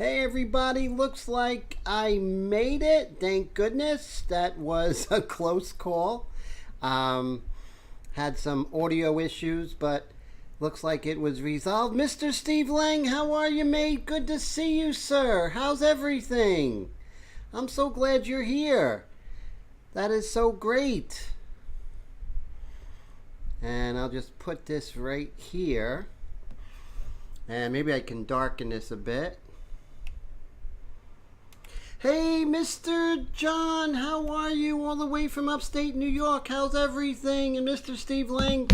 Hey everybody, looks like I made it. Thank goodness. That was a close call. Had some audio issues, but looks like it was resolved. Mr. Steve Lang, how are you, mate? Good to see you, sir. How's everything? I'm so glad you're here. That is so great. And I'll just put this right here. And maybe I can darken this a bit. Hey, Mr. John, how are you all the way from upstate New York? How's everything? And Mr. Steve Lang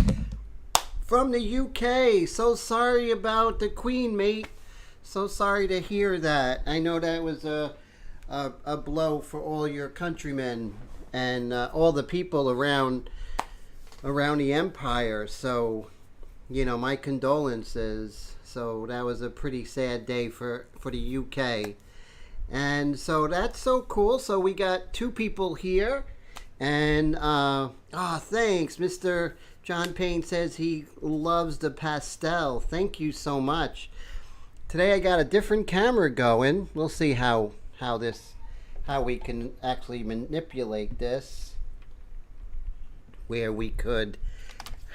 from the UK. So sorry about the Queen, mate. So sorry to hear that. I know that was a blow for all your countrymen and all the people around the empire. So, you know, my condolences. So that was a pretty sad day for the UK. And so that's so cool. So we got two people here. And, thanks. Mr. John Payne says he loves the pastel. Thank you so much. Today I got a different camera going. We'll see how we can actually manipulate this. Where we could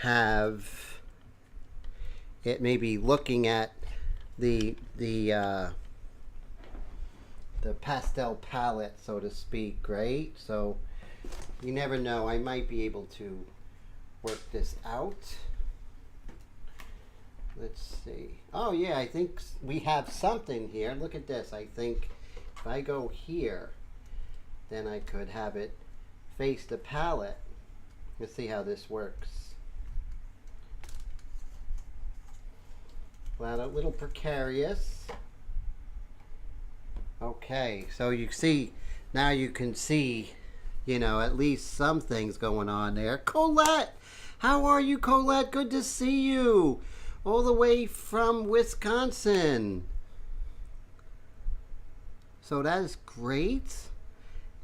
have it maybe looking at the pastel palette, so to speak, right? So you never know, I might be able to work this out. Let's see. Oh yeah, I think we have something here. Look at this. I think if I go here, then I could have it face the palette. Let's see how this works. Well, a little precarious. Okay, so you see, now you can see, you know, at least some things going on there. Colette! How are you, Colette? Good to see you. All the way from Wisconsin. So that is great.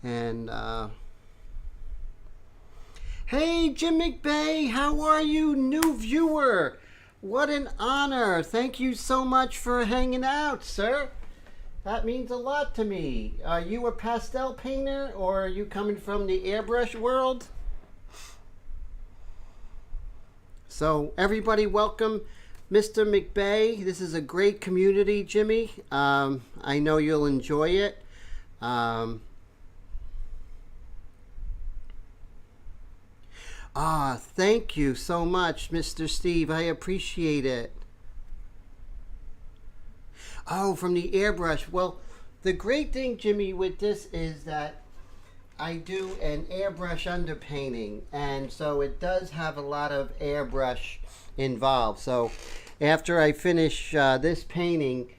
And, hey, Jim McBay, how are you, new viewer? What an honor. Thank you so much for hanging out, sir. That means a lot to me. Are you a pastel painter or are you coming from the airbrush world? So everybody welcome Mr. McBay. This is a great community, Jimmy. I know you'll enjoy it. Thank you so much, Mr. Steve. I appreciate it. Oh, from the airbrush. Well, the great thing, Jimmy, with this is that I do an airbrush underpainting, and so it does have a lot of airbrush involved. So after I finish this painting,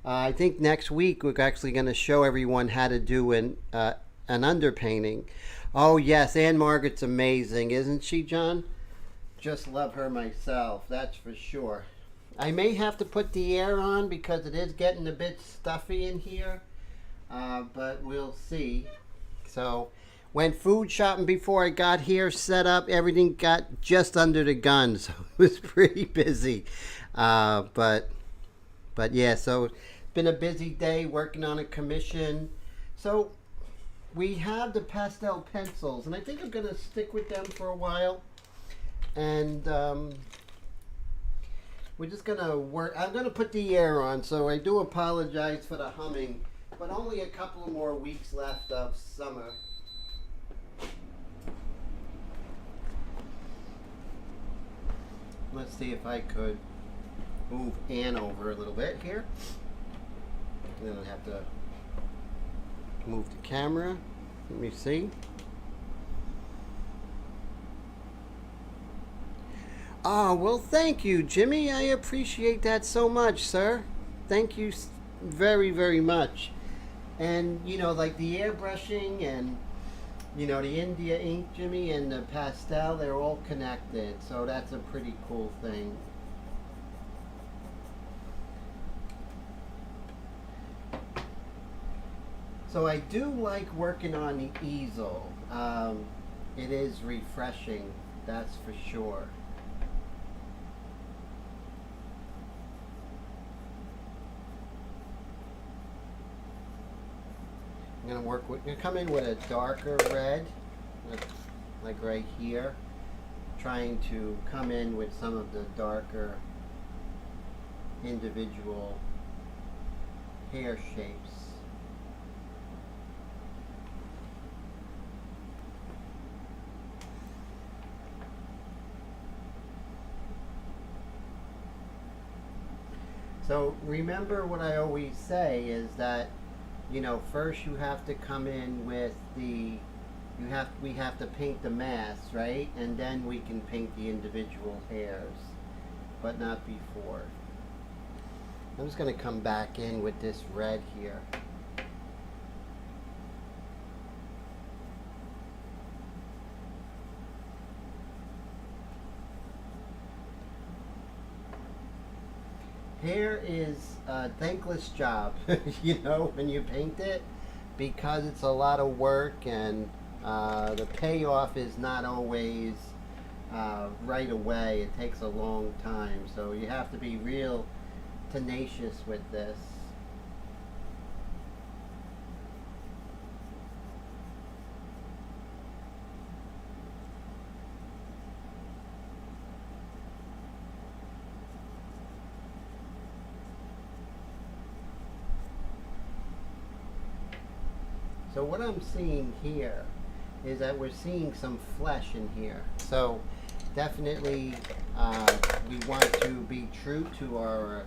I think next week we're actually going to show everyone how to do an underpainting. Oh yes, Ann-Margret's amazing, isn't she, John? Just love her myself, that's for sure. I may have to put the air on because it is getting a bit stuffy in here, but we'll see. So, went food shopping before I got here, set up, everything got just under the gun, so it was pretty busy. But yeah, so it's been a busy day working on a commission. So, we have the pastel pencils, and I think I'm going to stick with them for a while. And we're just going to work. I'm going to put the air on, so I do apologize for the humming, but only a couple of more weeks left of summer. Let's see if I could move Ann over a little bit here. Then I'll have to move the camera. Let me see. Oh, well, thank you, Jimmy. I appreciate that so much, sir. Thank you very, very much. And, you know, like the airbrushing and, you know, the India ink, Jimmy, and the pastel, they're all connected. So that's a pretty cool thing. So I do like working on the easel. It is refreshing, that's for sure. gonna come in with a darker red, like right here, trying to come in with some of the darker individual hair shapes. So remember what I always say is that, you know, first you have to come in with we have to paint the mass, right? And then we can paint the individual hairs, but not before. I'm just going to come back in with this red here. Hair is a thankless job, you know, when you paint it, because it's a lot of work, and the payoff is not always right away. It takes a long time, so you have to be real tenacious with this. So what I'm seeing here is that we're seeing some flesh in here. So definitely we want to be true to our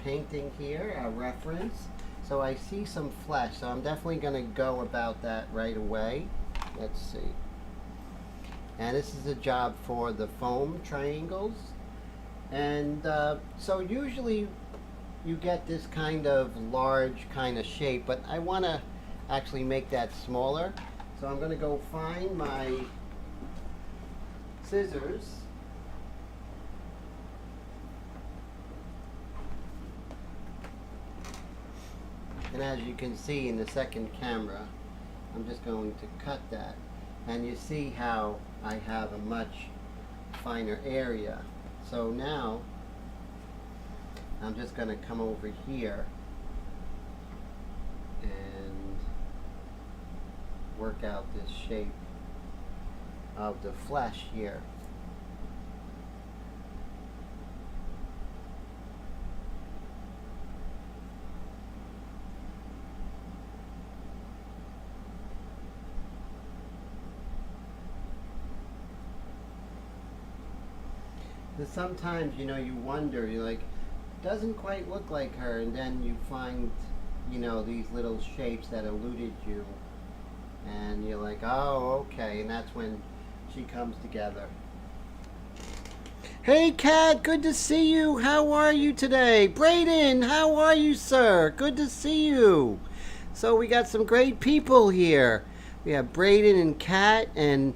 painting here, our reference. So I see some flesh, so I'm definitely going to go about that right away. Let's see. And this is a job for the foam triangles. And so usually you get this kind of large kind of shape, but I want to actually make that smaller. So I'm going to go find my scissors. And as you can see in the second camera, I'm just going to cut that. And you see how I have a much finer area. So now I'm just going to come over here and work out this shape of the flesh here. Because sometimes, you know, you wonder, you're like, doesn't quite look like her, and then you find, you know, these little shapes that eluded you, and you're like, oh, okay, and that's when she comes together. Hey, Kat, good to see you. How are you today? Brayden, how are you, sir? Good to see you. So we got some great people here. We have Brayden and Kat and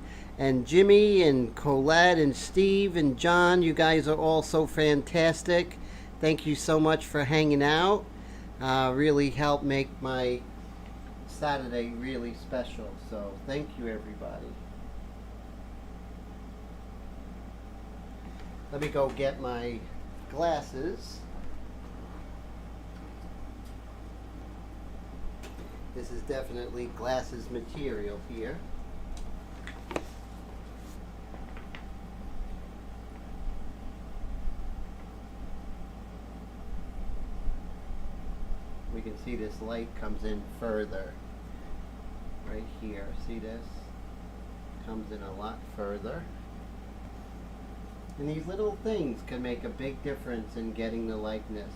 Jimmy and Colette and Steve and John. You guys are all so fantastic. Thank you so much for hanging out. Really helped make my Saturday really special. So thank you, everybody. Let me go get my glasses. This is definitely glasses material here. We can see this light comes in further right here. See this? Comes in a lot further. And these little things can make a big difference in getting the likeness.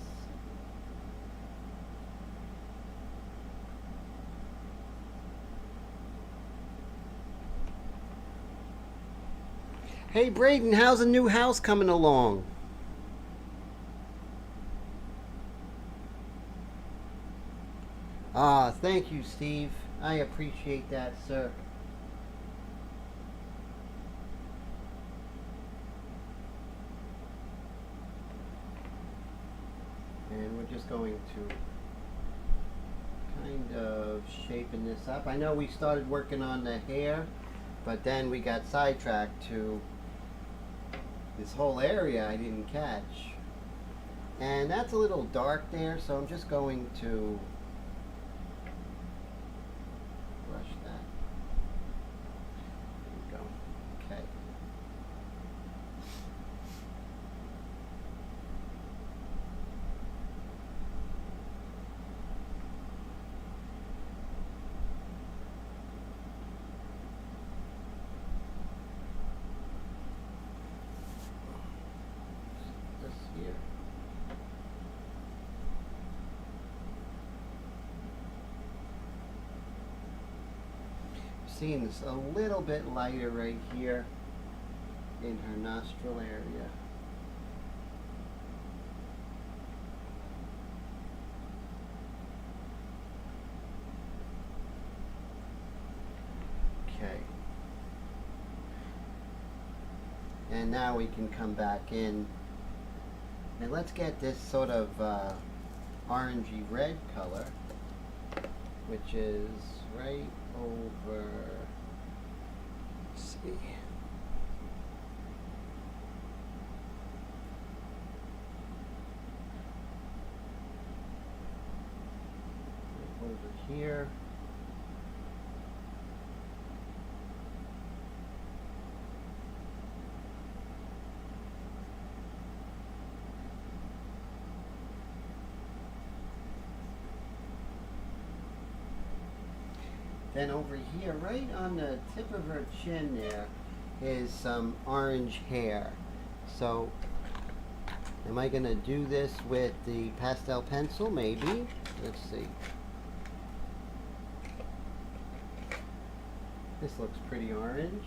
Hey Brayden, how's the new house coming along? Ah, thank you, Steve. I appreciate that, sir. And we're just going to kind of shaping this up. I know we started working on the hair, but then we got sidetracked to this whole area I didn't catch. And that's a little dark there, so I'm just going to seeing it's a little bit lighter right here in her nostril area. Okay. And now we can come back in and let's get this sort of orangey red color, which is right over, let's see, right over here. Then over here, right on the tip of her chin there, is some orange hair. So, am I going to do this with the pastel pencil? Maybe. Let's see. This looks pretty orange.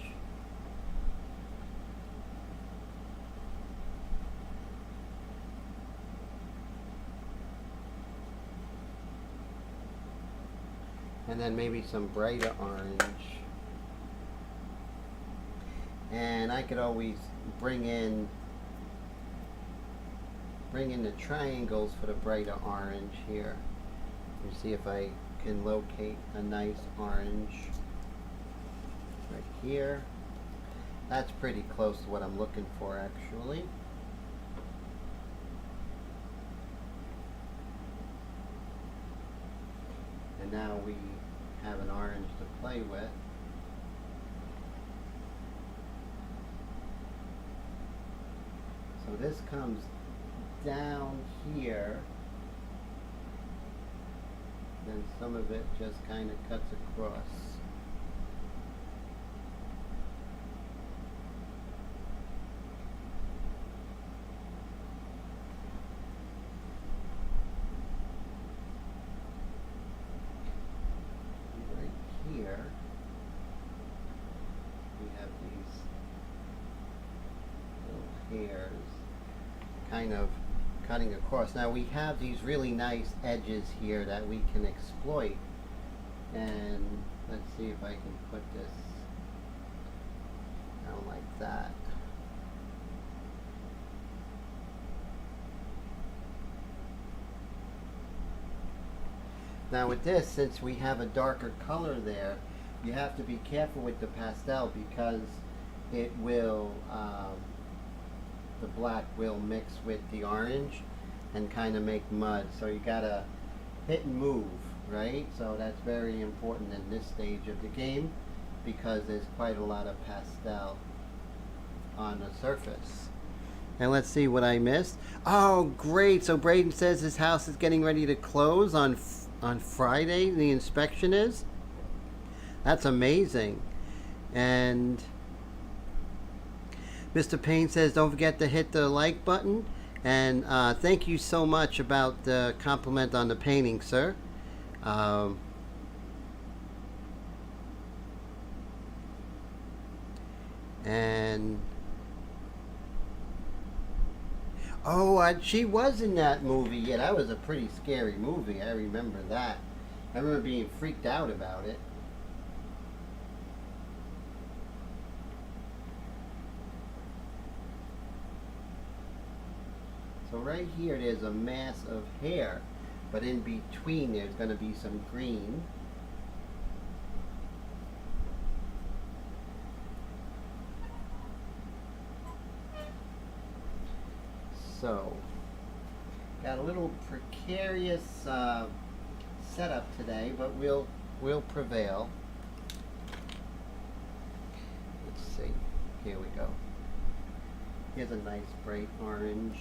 And then maybe some brighter orange. And I could always bring in the triangles for the brighter orange here. Let me see if I can locate a nice orange right here. That's pretty close to what I'm looking for, actually. And now we have an orange to play with. So this comes down here, then some of it just kind of cuts across. Here we have these little hairs kind of cutting across. Now we have these really nice edges here that we can exploit, and let's see if I can put this down like that. Now with this, since we have a darker color there, you have to be careful with the pastel because it will, the black will mix with the orange and kind of make mud. So you gotta hit and move, right? So that's very important in this stage of the game because there's quite a lot of pastel on the surface. And let's see what I missed. Oh, great. So Braden says his house is getting ready to close on Friday. The inspection is. That's amazing. And Mr. Payne says don't forget to hit the like button. And thank you so much about the compliment on the painting, sir. And oh, she was in that movie. Yeah, that was a pretty scary movie. I remember that. I remember being freaked out about it. So right here there's a mass of hair, but in between there's going to be some green. So, got a little precarious setup today, but we'll prevail. Let's see. Here we go. Here's a nice bright orange.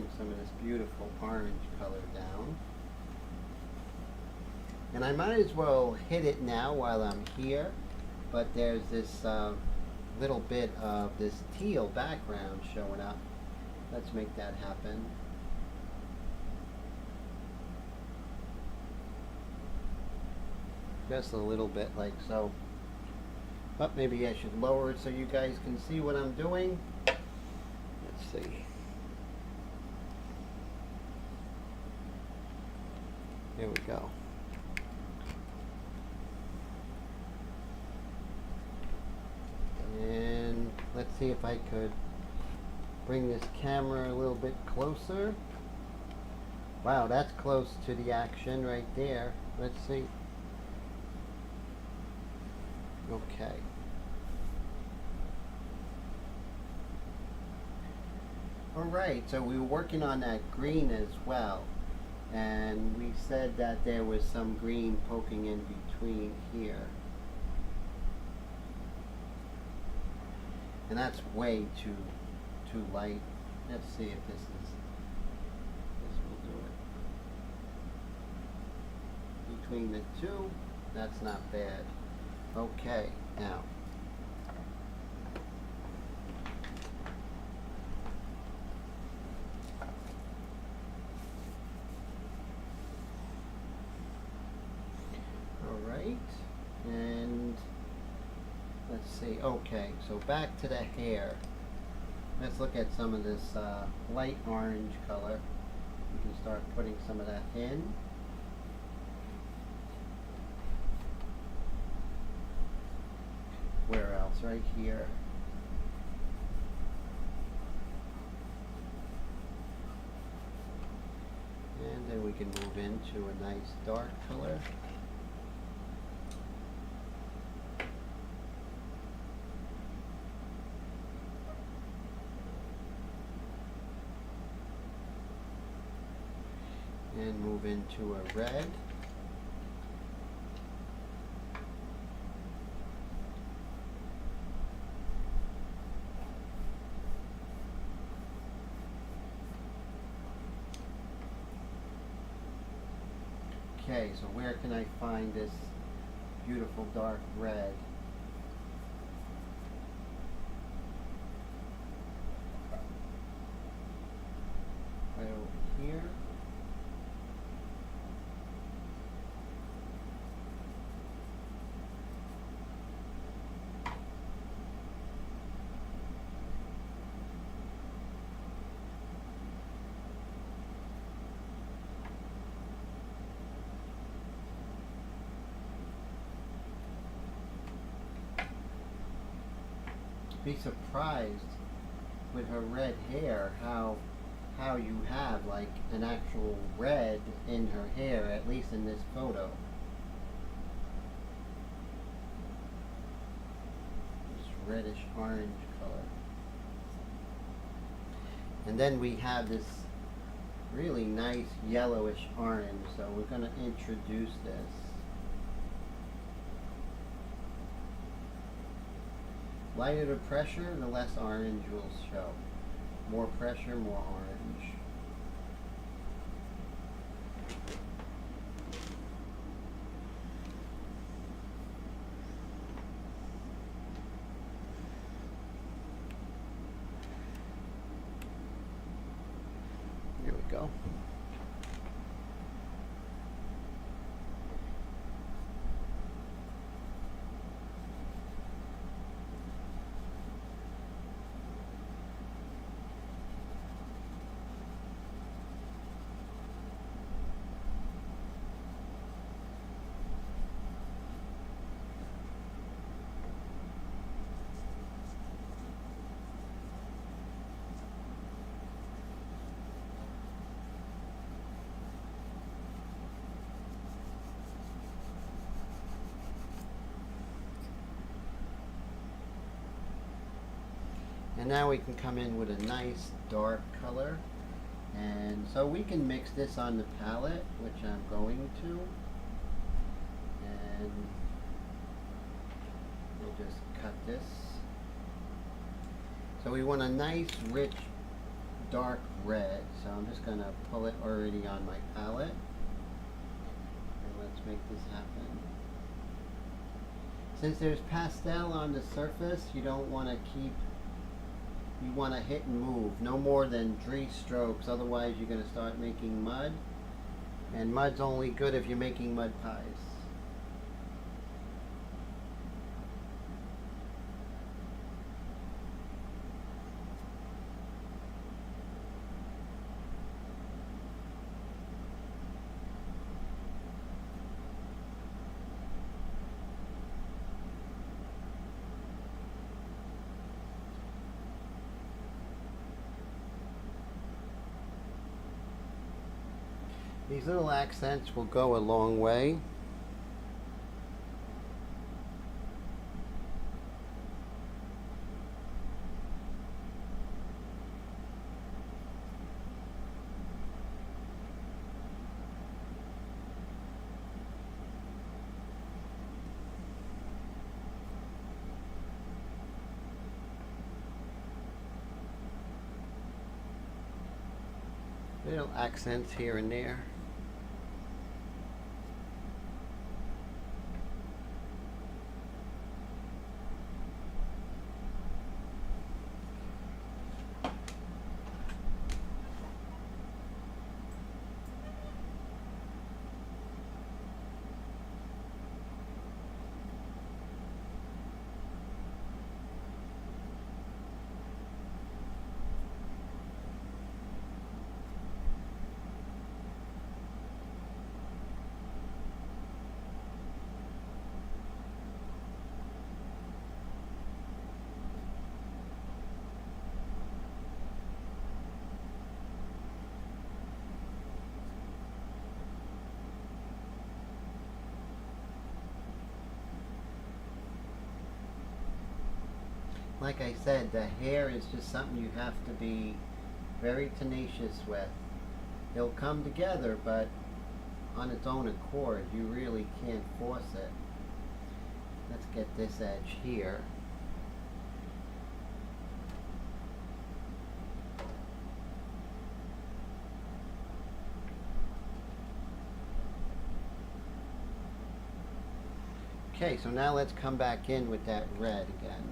bring some of this beautiful orange color down. And I might as well hit it now while I'm here, but there's this little bit of this teal background showing up. Let's make that happen. Just a little bit like so. But maybe I should lower it so you guys can see what I'm doing. Let's see. Here we go. And let's see if I could bring this camera a little bit closer. Wow, that's close to the action right there. Let's see. Okay. Alright, so we were working on that green as well. And we said that there was some green poking in between here. And that's way too light. Let's see if this will do it. Between the two, that's not bad. Okay, now. Alright, and let's see. Okay, so back to the hair. Let's look at some of this light orange color. We can start putting some of that in. Where else? Right here. And then we can move into a nice dark color. And move into a red. Okay, so where can I find this beautiful dark red? Right over here. Be surprised with her red hair how you have like an actual red in her hair, at least in this photo. This reddish orange color. And then we have this really nice yellowish orange, so we're going to introduce this. Lighter the pressure, the less orange will show. More pressure, more orange. Here we go. And now we can come in with a nice dark color. And so we can mix this on the palette, which I'm going to. And we'll just cut this. So we want a nice rich dark red, so I'm just going to pull it already on my palette. And let's make this happen. Since there's pastel on the surface, you don't want to keep, you want to hit and move. No more than 3 strokes, otherwise you're going to start making mud. And mud's only good if you're making mud pies. These little accents will go a long way. Little accents here and there. Like I said, the hair is just something you have to be very tenacious with. It'll come together, but on its own accord, you really can't force it. Let's get this edge here. Okay, so now let's come back in with that red again.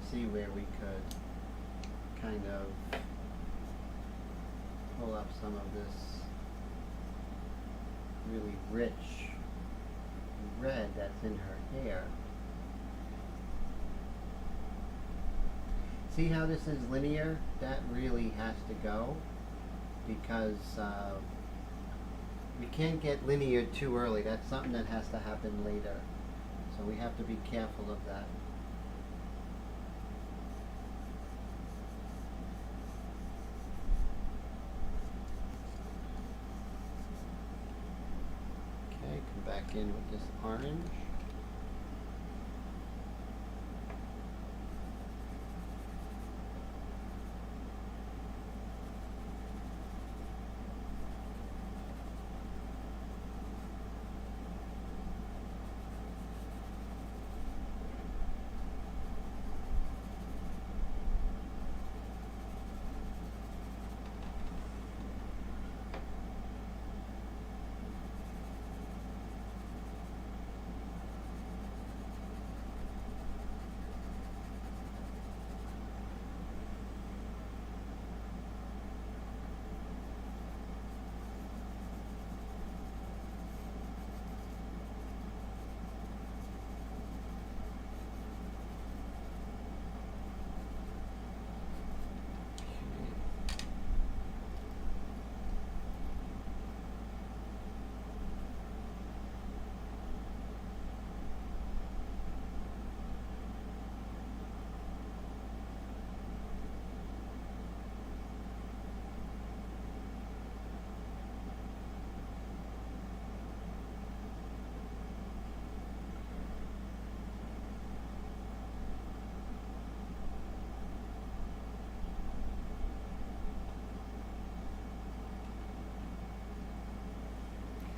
See where we could kind of pull up some of this really rich red that's in her hair. See how this is linear? That really has to go, because we can't get linear too early. That's something that has to happen later. So we have to be careful of that. Back in with this orange.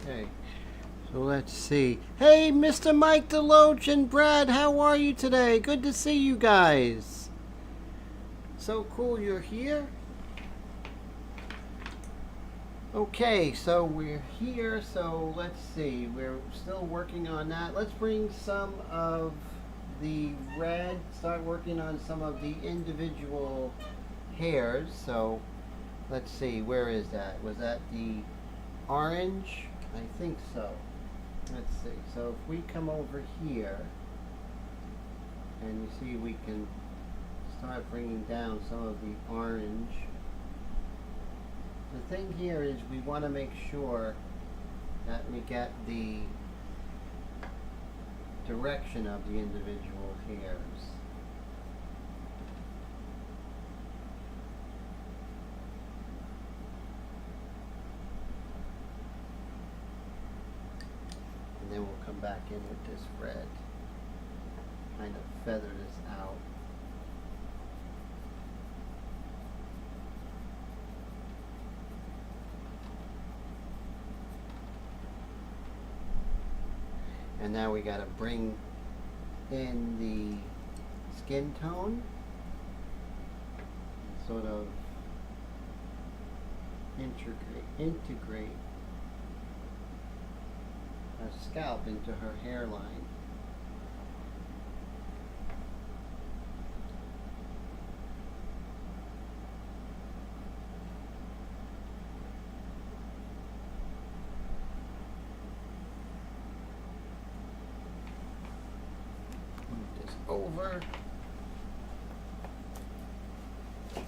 Okay, so let's see. Hey, Mr. Mike DeLoach and Brad, how are you today? Good to see you guys. so cool you're here. Okay, so we're here, so let's see. We're still working on that. Let's bring some of the red, start working on some of the individual hairs. So let's see, where is that? Was that the orange? I think so. Let's see. So if we come over here, and you see we can start bringing down some of the orange. The thing here is we want to make sure that we get the direction of the individual hairs. And then we'll come back in with this red. Kind of feather this out. And now we gotta bring in the skin tone, sort of integrate her scalp into her hairline. Over. Okay.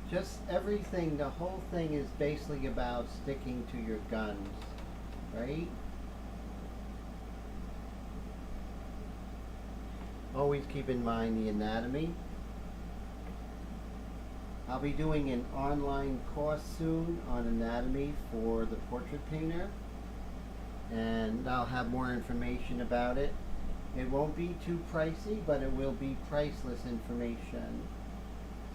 Just everything, the whole thing is basically about sticking to your guns, right? Always keep in mind the anatomy. I'll be doing an online course soon on anatomy for the portrait painter, and I'll have more information about it. It won't be too pricey, but it will be priceless information.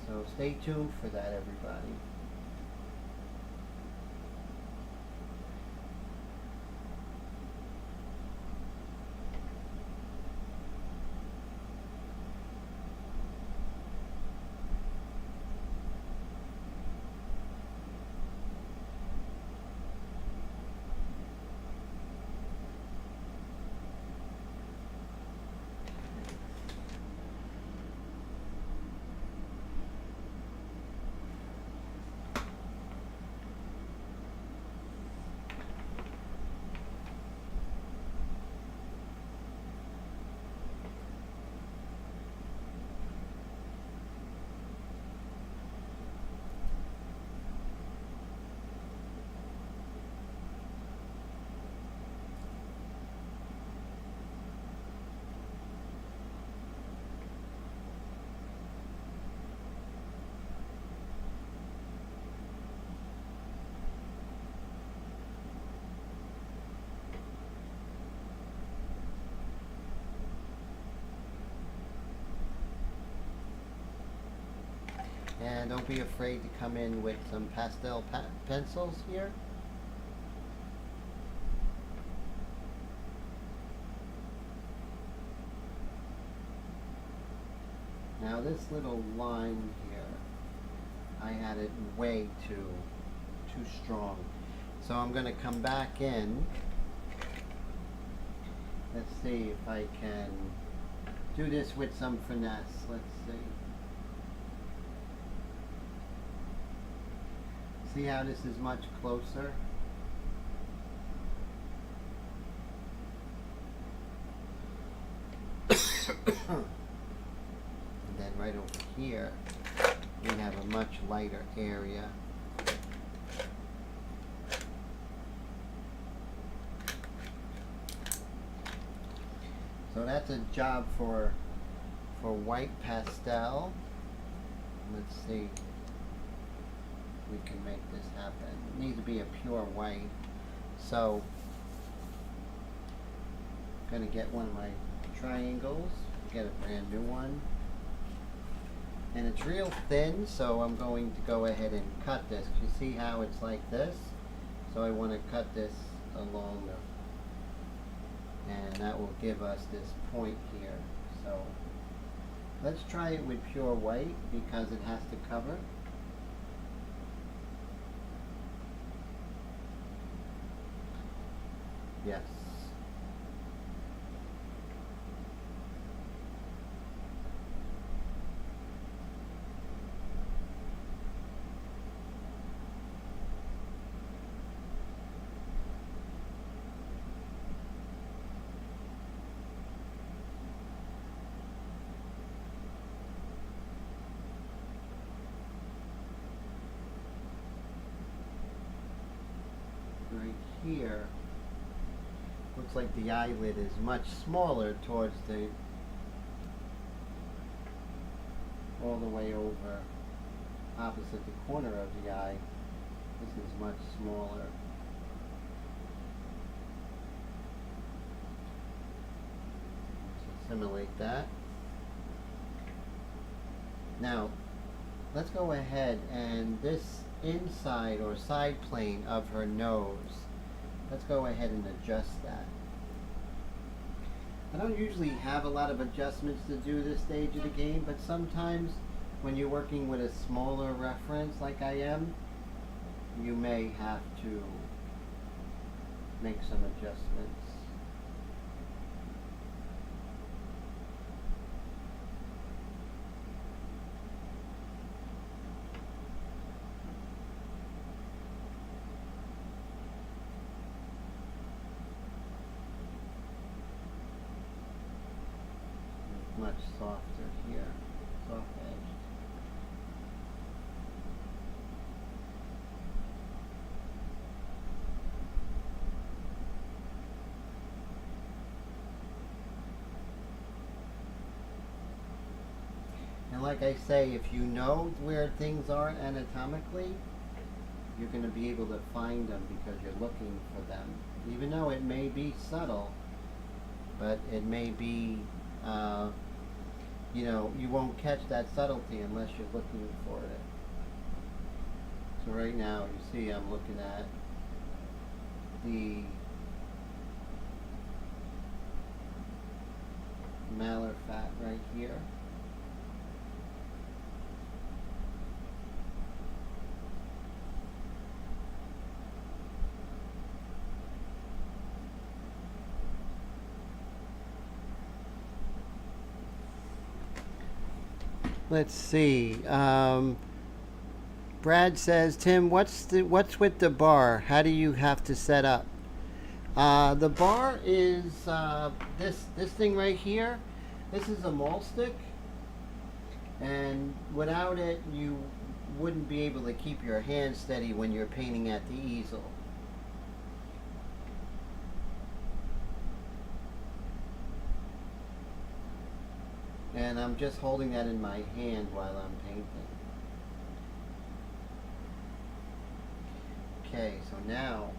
So stay tuned for that, everybody. And don't be afraid to come in with some pastel pencils here. Now this little line here, I had it way too strong. So I'm going to come back in. Let's see if I can do this with some finesse. Let's see. See how this is much closer? And then right over here, we have a much lighter area. So that's a job for white pastel. Let's see. We can make this happen. It needs to be a pure white. So I'm gonna get one of my triangles. get a brand new one. And it's real thin, so I'm going to go ahead and cut this. You see how it's like this? So I want to cut this along and that will give us this point here. So let's try it with pure white because it has to cover. Yes. Right here, looks like the eyelid is much smaller towards the, all the way over opposite the corner of the eye. This is much smaller. Let's assimilate that. Now, let's go ahead and this inside or side plane of her nose, let's go ahead and adjust that. I don't usually have a lot of adjustments to do this stage of the game, but sometimes when you're working with a smaller reference like I am, you may have to make some adjustments. Much softer here, soft edged. And like I say, if you know where things are anatomically, you're going to be able to find them because you're looking for them. Even though it may be subtle, but it may be you know, you won't catch that subtlety unless you're looking for it. So right now, you see I'm looking at the malar fat right here. Let's see. Brad says, Tim, what's with the bar? How do you have to set up? The bar is this thing right here. This is a maul stick, and without it, you wouldn't be able to keep your hand steady when you're painting at the easel. And I'm just holding that in my hand while I'm painting. Okay, so now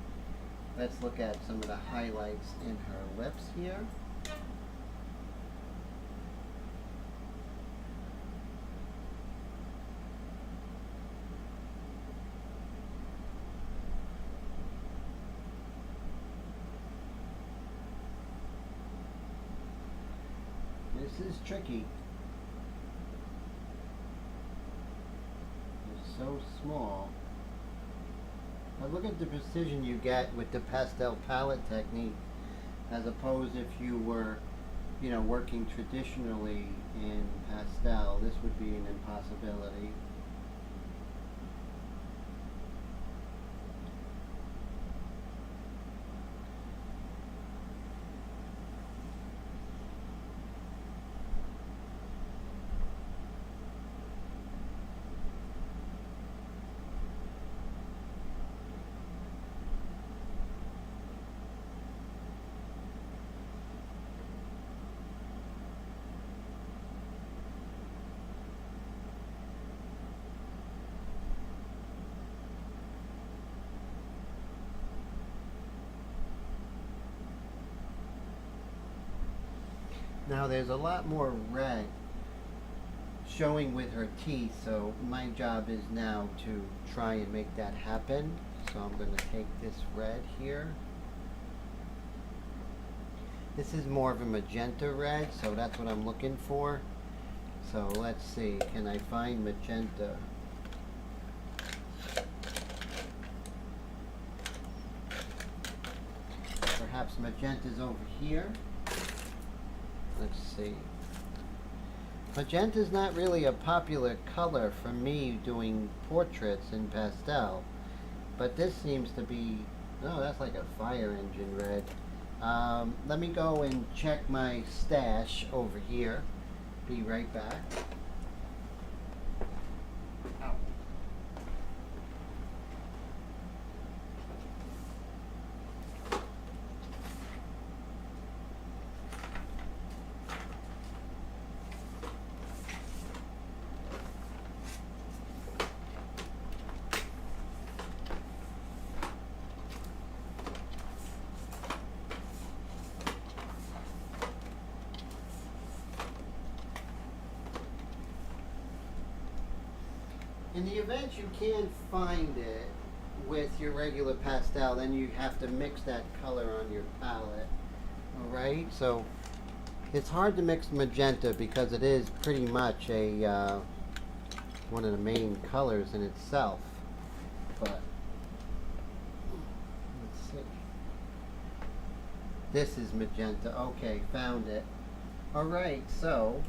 let's look at some of the highlights in her lips here. This is tricky. It's so small. But look at the precision you get with the pastel palette technique, as opposed if you were, you know, working traditionally in pastel. This would be an impossibility. Now there's a lot more red showing with her teeth, so my job is now to try and make that happen. So I'm going to take this red here. This is more of a magenta red, so that's what I'm looking for. So let's see, can I find magenta? Perhaps magenta's over here. Let's see. Magenta's not really a popular color for me doing portraits in pastel, but this seems to be, no, that's like a fire engine red. Let me go and check my stash over here. Be right back. Ow. In the event you can't find it with your regular pastel, then you have to mix that color on your palette. Alright, so it's hard to mix magenta because it is pretty much a one of the main colors in itself. But let's see. This is magenta. Okay, found it. Alright, so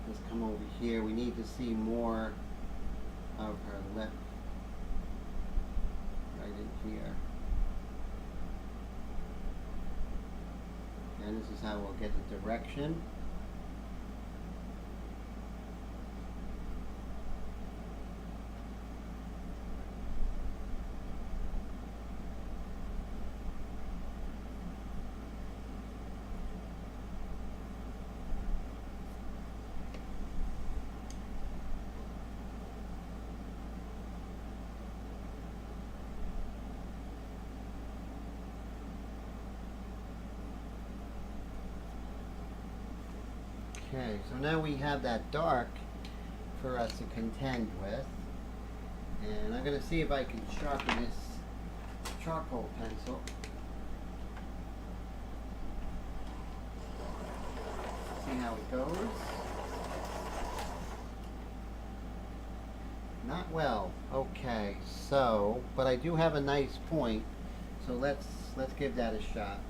let's come over here. We need to see more of her lip right in here. And this is how we'll get the direction. Okay, so now we have that dark for us to contend with. And I'm going to see if I can sharpen this charcoal pencil. See how it goes. Not well. Okay, so, but I do have a nice point. So let's give that a shot.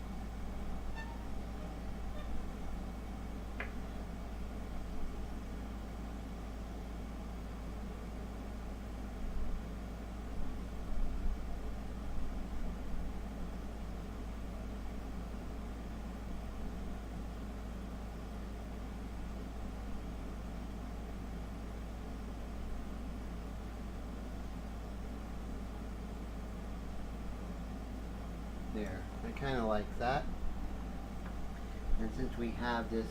There, I kind of like that. And since we have this,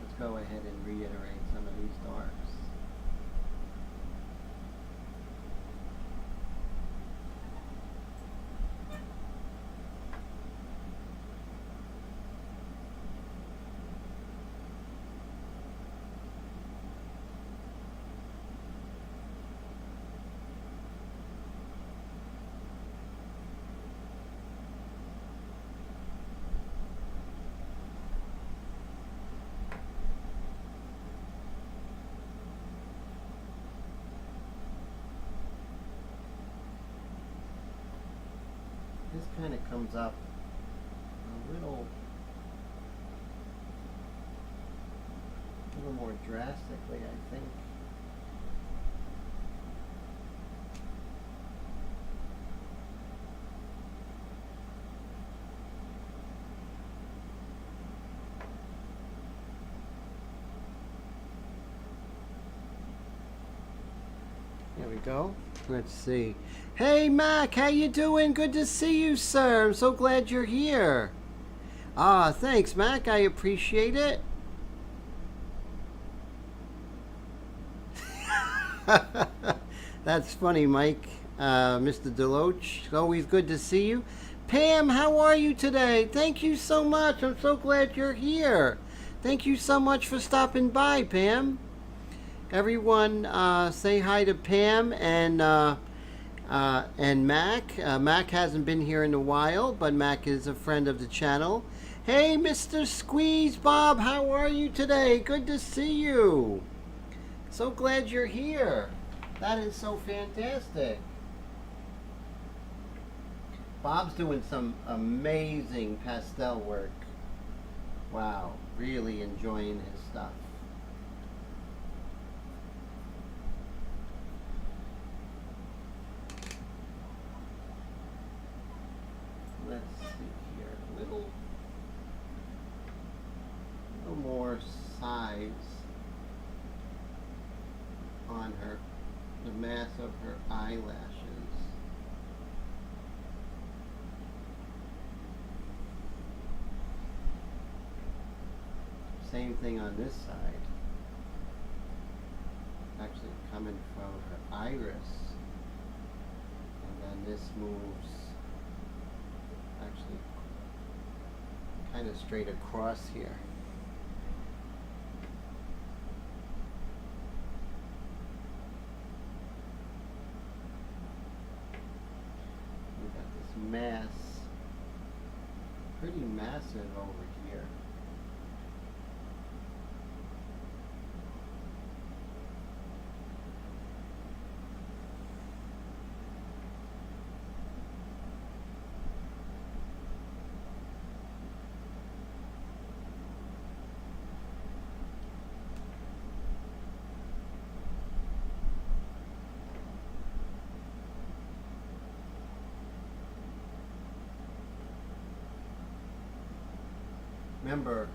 let's go ahead and reiterate some of these darks. This kind of comes up a little more drastically, I think. There we go. Let's see. Hey Mac, how you doing? Good to see you, sir. I'm so glad you're here. Ah, thanks Mac, I appreciate it. That's funny, Mike. Mr. Deloach, always good to see you. Pam, how are you today? Thank you so much. I'm so glad you're here. Thank you so much for stopping by, Pam. Everyone, say hi to Pam and Mac. Mac hasn't been here in a while, but Mac is a friend of the channel. Hey, Mr. Squeeze Bob, how are you today? Good to see you. So glad you're here. That is so fantastic. Bob's doing some amazing pastel work. Wow, really enjoying his stuff. Let's see here, a little more size on her, the mass of her eyelashes. Same thing on this side. Actually coming from her iris. And then this moves actually kind of straight across here. We got this mass, pretty massive over here. Remember,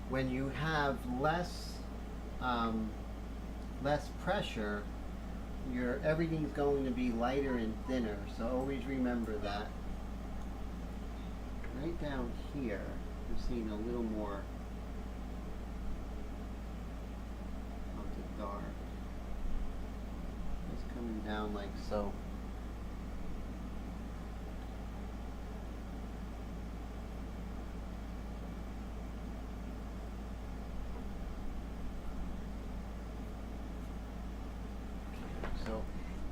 when you have less pressure, everything's going to be lighter and thinner. So always remember that. Right down here, I'm seeing a little more of the dark. It's coming down like so.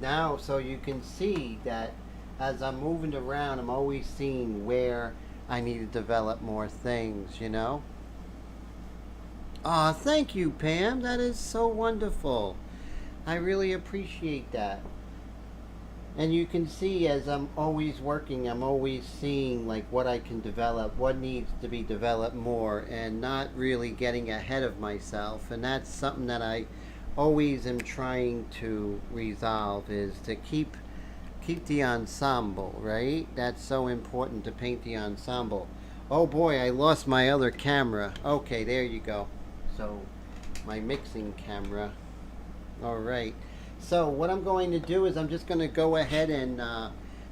Now, so you can see that as I'm moving around, I'm always seeing where I need to develop more things, you know? Aw, thank you, Pam. That is so wonderful. I really appreciate that. And you can see as I'm always working, I'm always seeing like what I can develop, what needs to be developed more, and not really getting ahead of myself. And that's something that I always am trying to resolve, is to keep the ensemble, right? That's so important, to paint the ensemble. Oh boy, I lost my other camera. Okay, there you go. So my mixing camera. All right, so what I'm going to do is I'm just going to go ahead and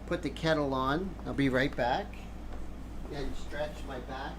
put the kettle on. I'll be right back and stretch my back.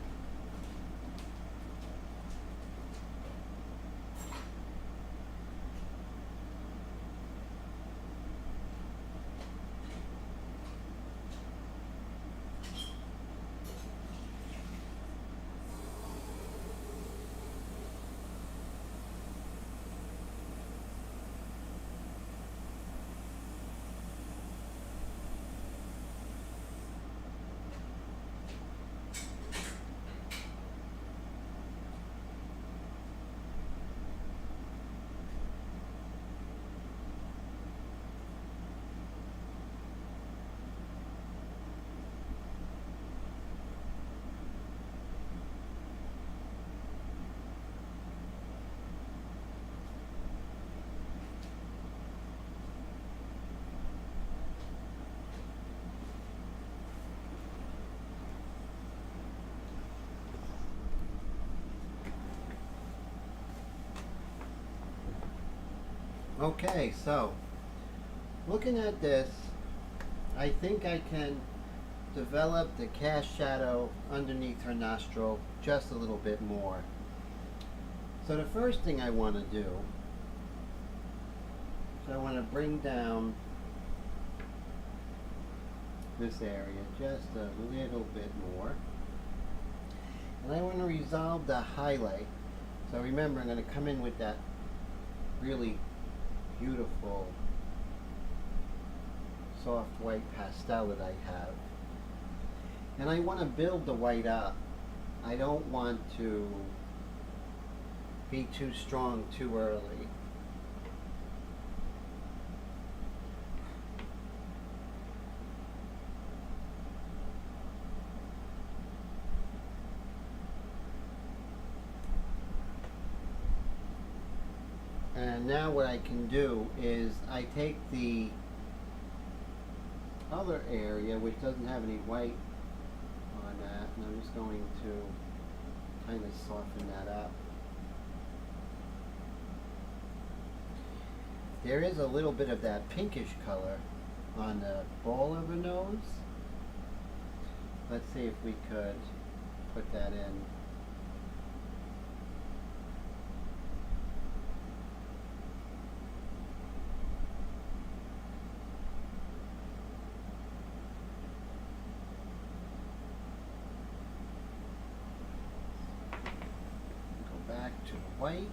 Okay, so looking at this, I think I can develop the cast shadow underneath her nostril just a little bit more. So the first thing I want to do is I want to bring down this area just a little bit more. And I want to resolve the highlight. So remember, I'm going to come in with that really beautiful soft white pastel that I have. And I want to build the white up. I don't want to be too strong too early. And now what I can do is I take the other area which doesn't have any white on that, and I'm just going to kind of soften that up. There is a little bit of that pinkish color on the ball of her nose. Let's see if we could put that in. Back to the white.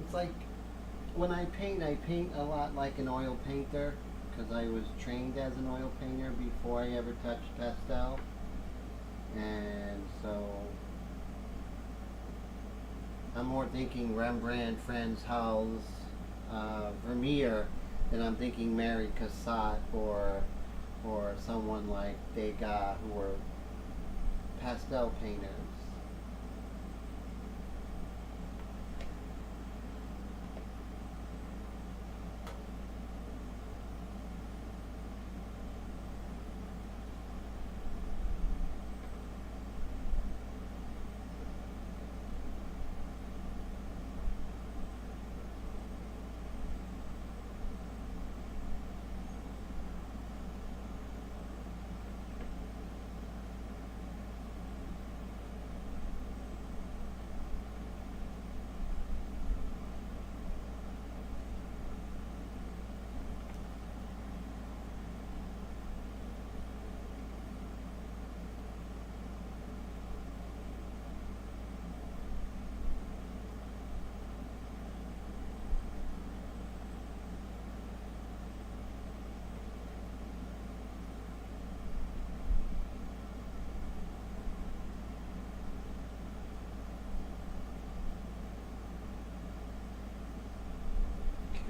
It's like when I paint a lot like an oil painter because I was trained as an oil painter before I ever touched pastel. And so I'm more thinking Rembrandt, Frans Hals, Vermeer than I'm thinking Mary Cassatt or someone like Degas, who were pastel painters.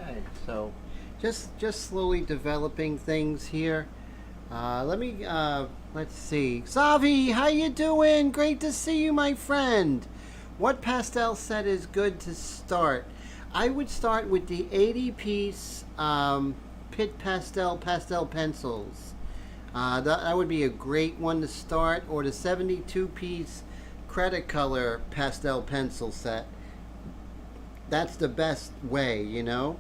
Okay, so just slowly developing things here. Let's see. Savi, how you doing? Great to see you, my friend. What pastel set is good to start? I would start with the 80-piece Pit pastel pencils. That would be a great one to start, or the 72-piece Cretacolor pastel pencil set. That's the best way, you know.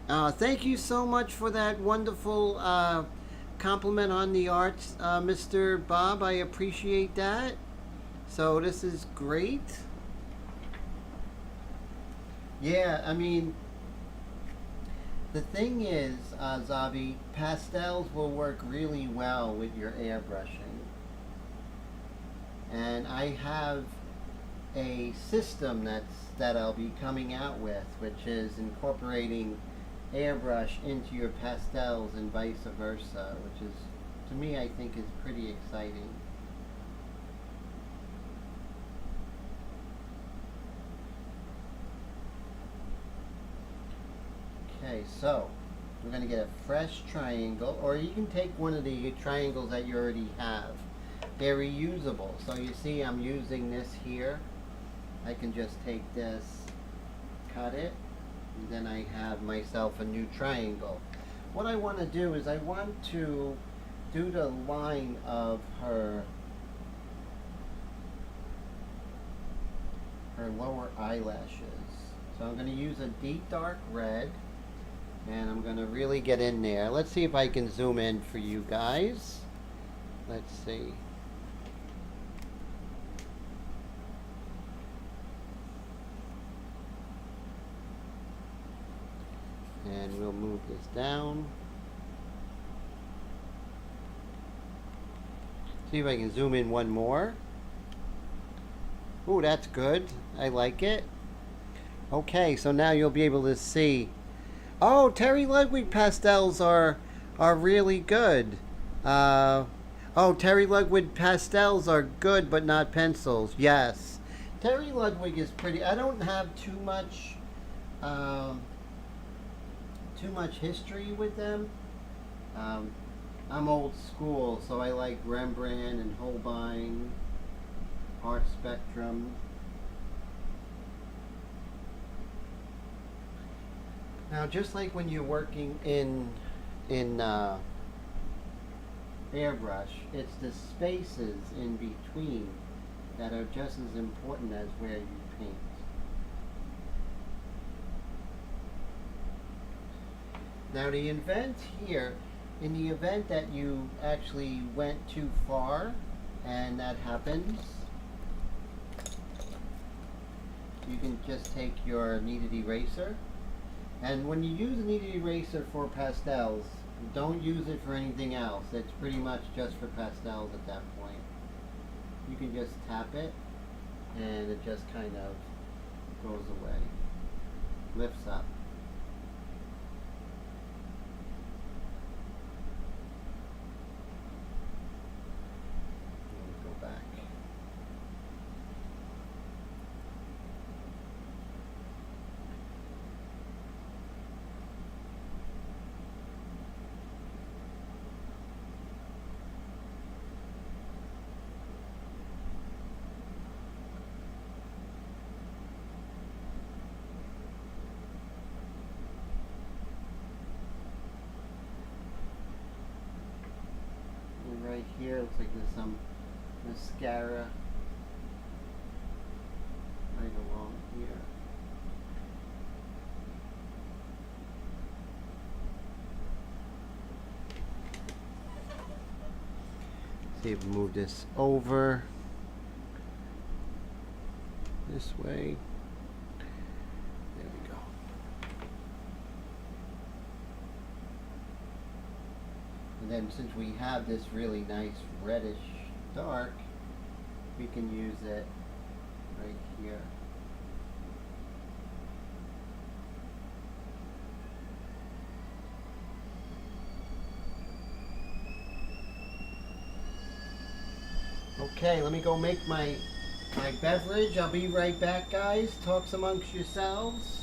Thank you so much for that wonderful compliment on the arts, Mr. Bob. I appreciate that. So this is great. Yeah, I mean, the thing is, Zavi, pastels will work really well with your airbrushing. And I have a system that I'll be coming out with, which is incorporating airbrush into your pastels and vice versa, which is, to me, I think is pretty exciting. Okay, so we're going to get a fresh triangle, or you can take one of the triangles that you already have. They're reusable, so you see I'm using this here. I can just take this, cut it, and then I have myself a new triangle. What I want to do is I want to do the line of her lower eyelashes. So I'm going to use a deep dark red, and I'm going to really get in there. Let's see if I can zoom in for you guys. Let's see. And we'll move this down. See if I can zoom in one more. Ooh, that's good. I like it. Okay, so now you'll be able to see. Oh, Terry Ludwig pastels are really good. Oh, Terry Ludwig pastels are good, but not pencils. Yes, Terry Ludwig is pretty. I don't have too much history with them. I'm old school, so I like Rembrandt and Holbein, Art Spectrum. Now, just like when you're working in Airbrush, it's the spaces in between that are just as important as where you paint. Now, the event here, in the event that you actually went too far, and that happens, you can just take your kneaded eraser. And when you use a kneaded eraser for pastels, don't use it for anything else. It's pretty much just for pastels at that point. You can just tap it, and it just kind of goes away, lifts up. Let me go back. Right here, looks like there's some mascara right along here. See if we move this over this way. There we go. And then since we have this really nice reddish dark, we can use it right here. Okay, let me go make my beverage. I'll be right back, guys. Talk amongst yourselves.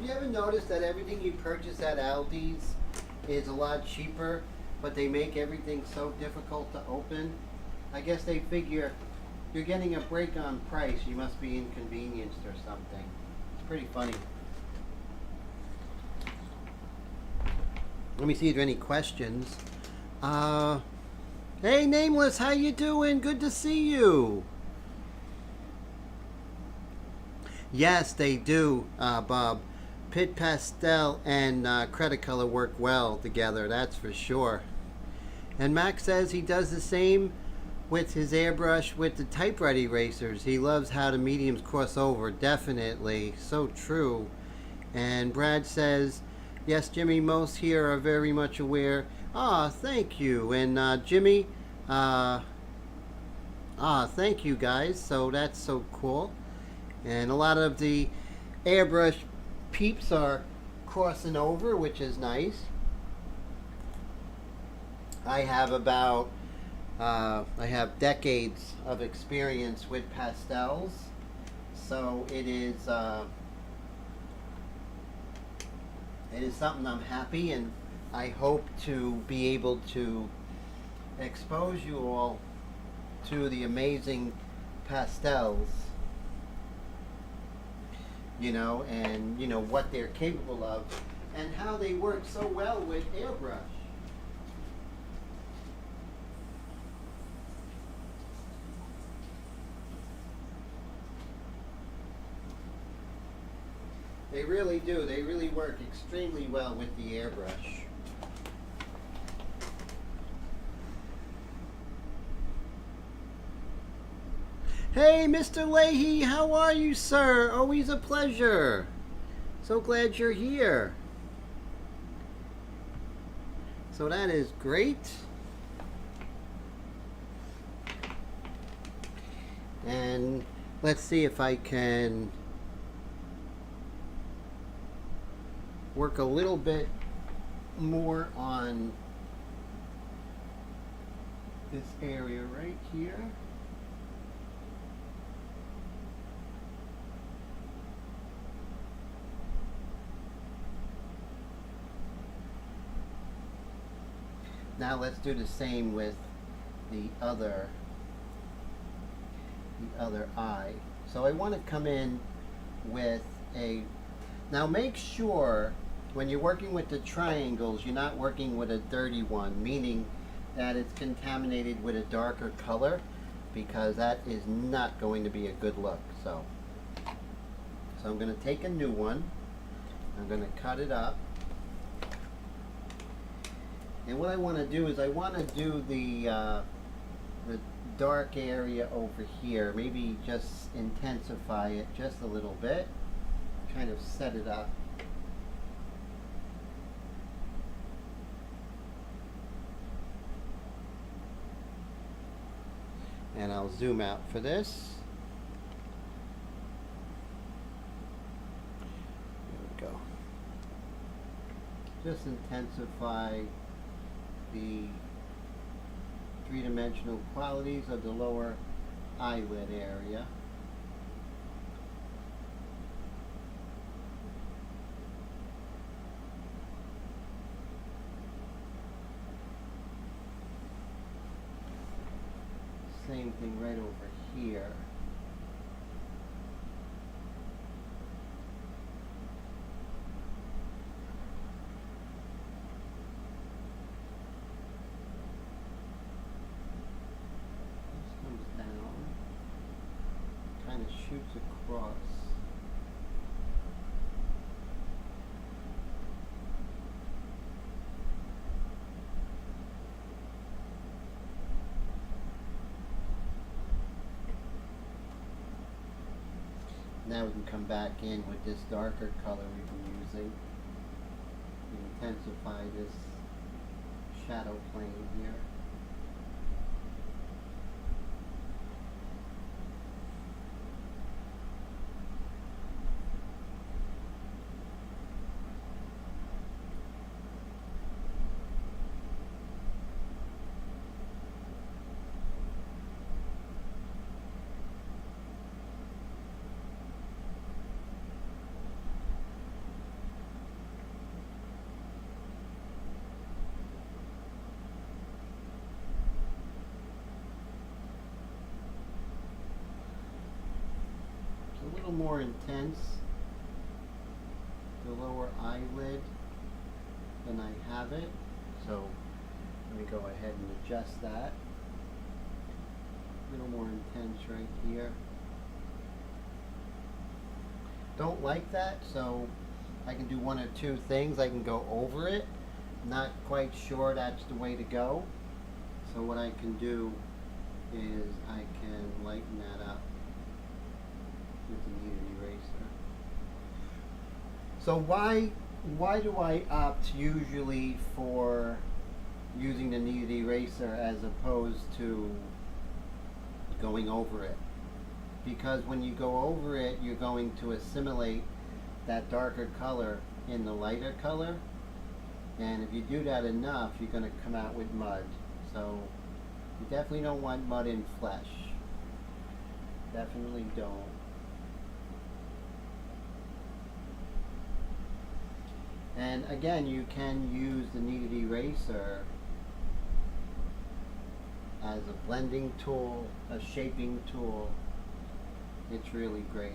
Have you ever noticed that everything you purchase at Aldi's is a lot cheaper, but they make everything so difficult to open? I guess they figure you're getting a break on price, you must be inconvenienced or something. It's pretty funny. Let me see if there are any questions. Hey Nameless, how you doing? Good to see you. Yes, they do, Bob. Pit Pastel and Cretacolor work well together, that's for sure. And Max says he does the same with his airbrush with the typewriter erasers. He loves how the mediums cross over, definitely. So true. And Brad says, yes, Jimmy, most here are very much aware. Thank you. And Jimmy, thank you guys. So that's so cool. And a lot of the airbrush peeps are crossing over, which is nice. I have decades of experience with pastels, so it is something I'm happy, and I hope to be able to expose you all to the amazing pastels, and what they're capable of and how they work so well with airbrush. They really do. They really work extremely well with the airbrush. Hey, Mr. Leahy, how are you, sir? Always a pleasure. So glad you're here. So that is great. And let's see if I can work a little bit more on this area right here. Now let's do the same with the other eye. So I want to come in with a, now make sure when you're working with the triangles, you're not working with a dirty one, meaning that it's contaminated with a darker color, because that is not going to be a good look. So I'm going to take a new one, I'm going to cut it up, and what I want to do is I want to do the dark area over here, maybe just intensify it just a little bit, kind of set it up. And I'll zoom out for this. There we go. Just intensify the three-dimensional qualities of the lower eyelid area. Same thing right over here. This comes down, kind of shoots across. Now we can come back in with this darker color we've been using and intensify this shadow plane here. little more intense, the lower eyelid, than I have it. So let me go ahead and adjust that. A little more intense right here. Don't like that, so I can do one or two things. I can go over it. Not quite sure that's the way to go. So what I can do is I can lighten that up with the kneaded eraser. So why do I opt usually for using the kneaded eraser as opposed to going over it? Because when you go over it, you're going to assimilate that darker color in the lighter color, and if you do that enough, you're going to come out with mud. So you definitely don't want mud in flesh. Definitely don't. And again, you can use the kneaded eraser as a blending tool, a shaping tool. It's really great.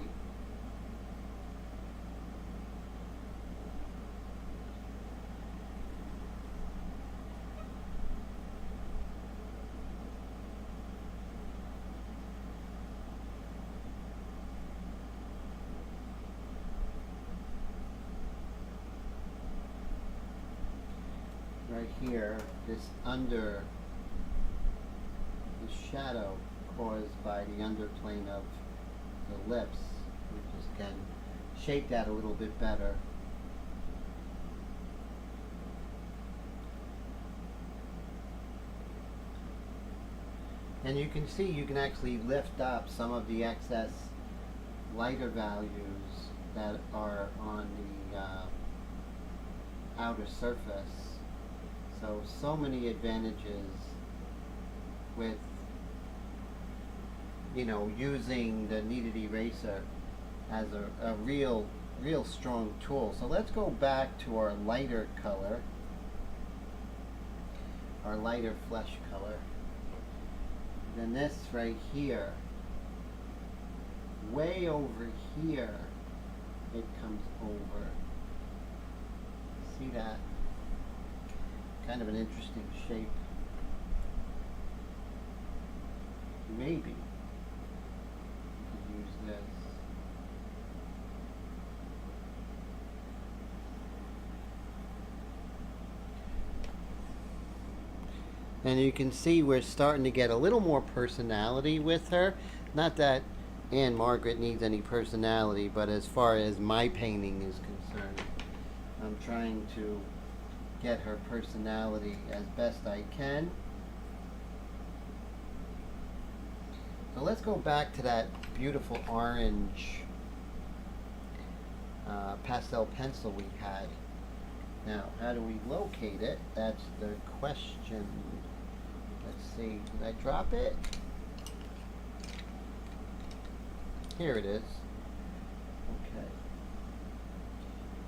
Right here, this under the shadow caused by the underplane of the lips, we just can shape that a little bit better. And you can see you can actually lift up some of the excess lighter values that are on the outer surface. So many advantages with, you know, using the kneaded eraser as a real strong tool. So let's go back to our lighter color, our lighter flesh color. Then this right here, way over here, it comes over. See that? Kind of an interesting shape. Maybe you could use this. And you can see we're starting to get a little more personality with her. Not that Ann-Margret needs any personality, but as far as my painting is concerned, I'm trying to get her personality as best I can. So let's go back to that beautiful orange pastel pencil we had. Now, how do we locate it? That's the question. Let's see, did I drop it? Here it is. Okay.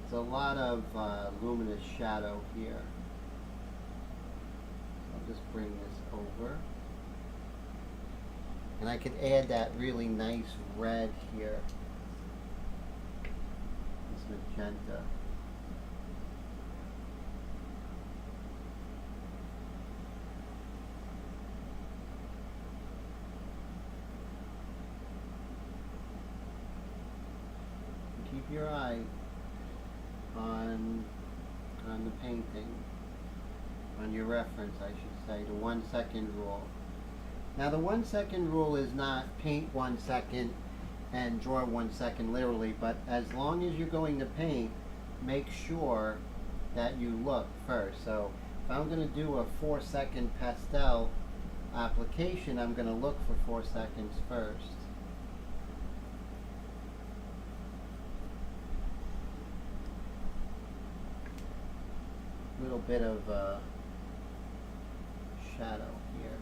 It's a lot of luminous shadow here. I'll just bring this over. And I can add that really nice red here. This magenta. Keep your eye on the painting, on your reference, I should say, the 1 second rule. Now the 1 second rule is not paint 1 second and draw 1 second literally, but as long as you're going to paint, make sure that you look first. So if I'm going to do a 4 second pastel application, I'm going to look for 4 seconds first. Little bit of shadow here.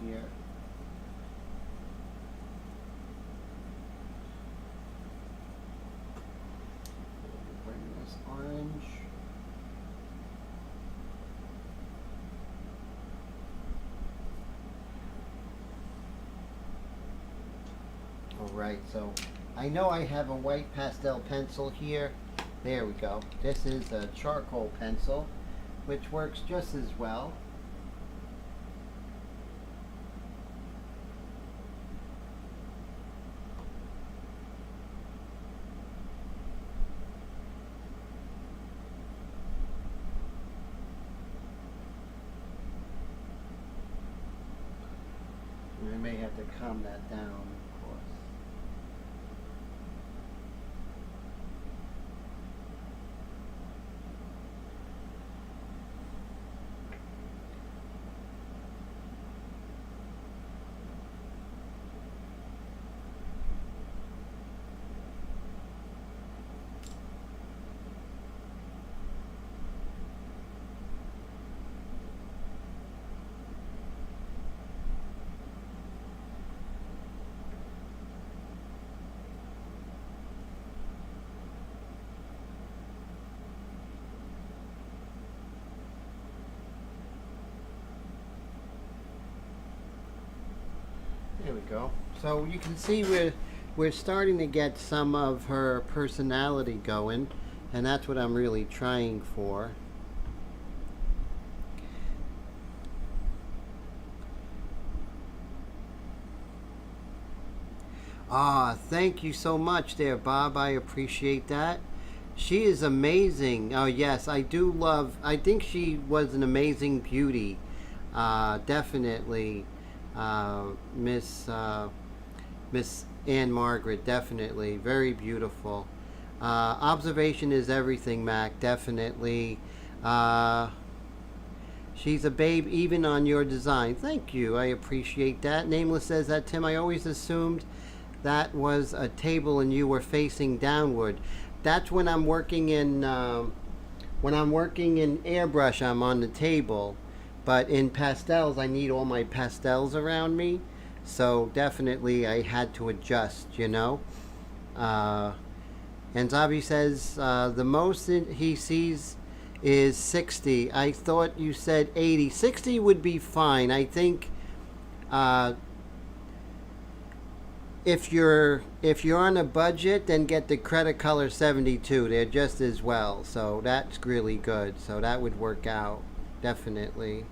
here. Bring this orange. Alright, so I know I have a white pastel pencil here. There we go. This is a charcoal pencil, which works just as well. I may have to calm that down, of course. There we go. So you can see we're starting to get some of her personality going, and that's what I'm really trying for. Ah, thank you so much there, Bob. I appreciate that. She is amazing. Oh yes, I do love, I think she was an amazing beauty. Definitely. Miss Ann-Margret, definitely very beautiful. Observation is everything, Mac. Definitely. She's a babe even on your design. Thank you. I appreciate that. Nameless says that, Tim. I always assumed that was a table and you were facing downward. That's when I'm working in airbrush. I'm on the table. But in pastels, I need all my pastels around me. So definitely I had to adjust, you know. And Zabi says the most he sees is 60. I thought you said 80. 60 would be fine. I think if you're on a budget, then get the credit color 72. They're just as well. So that's really good. So that would work out. Definitely.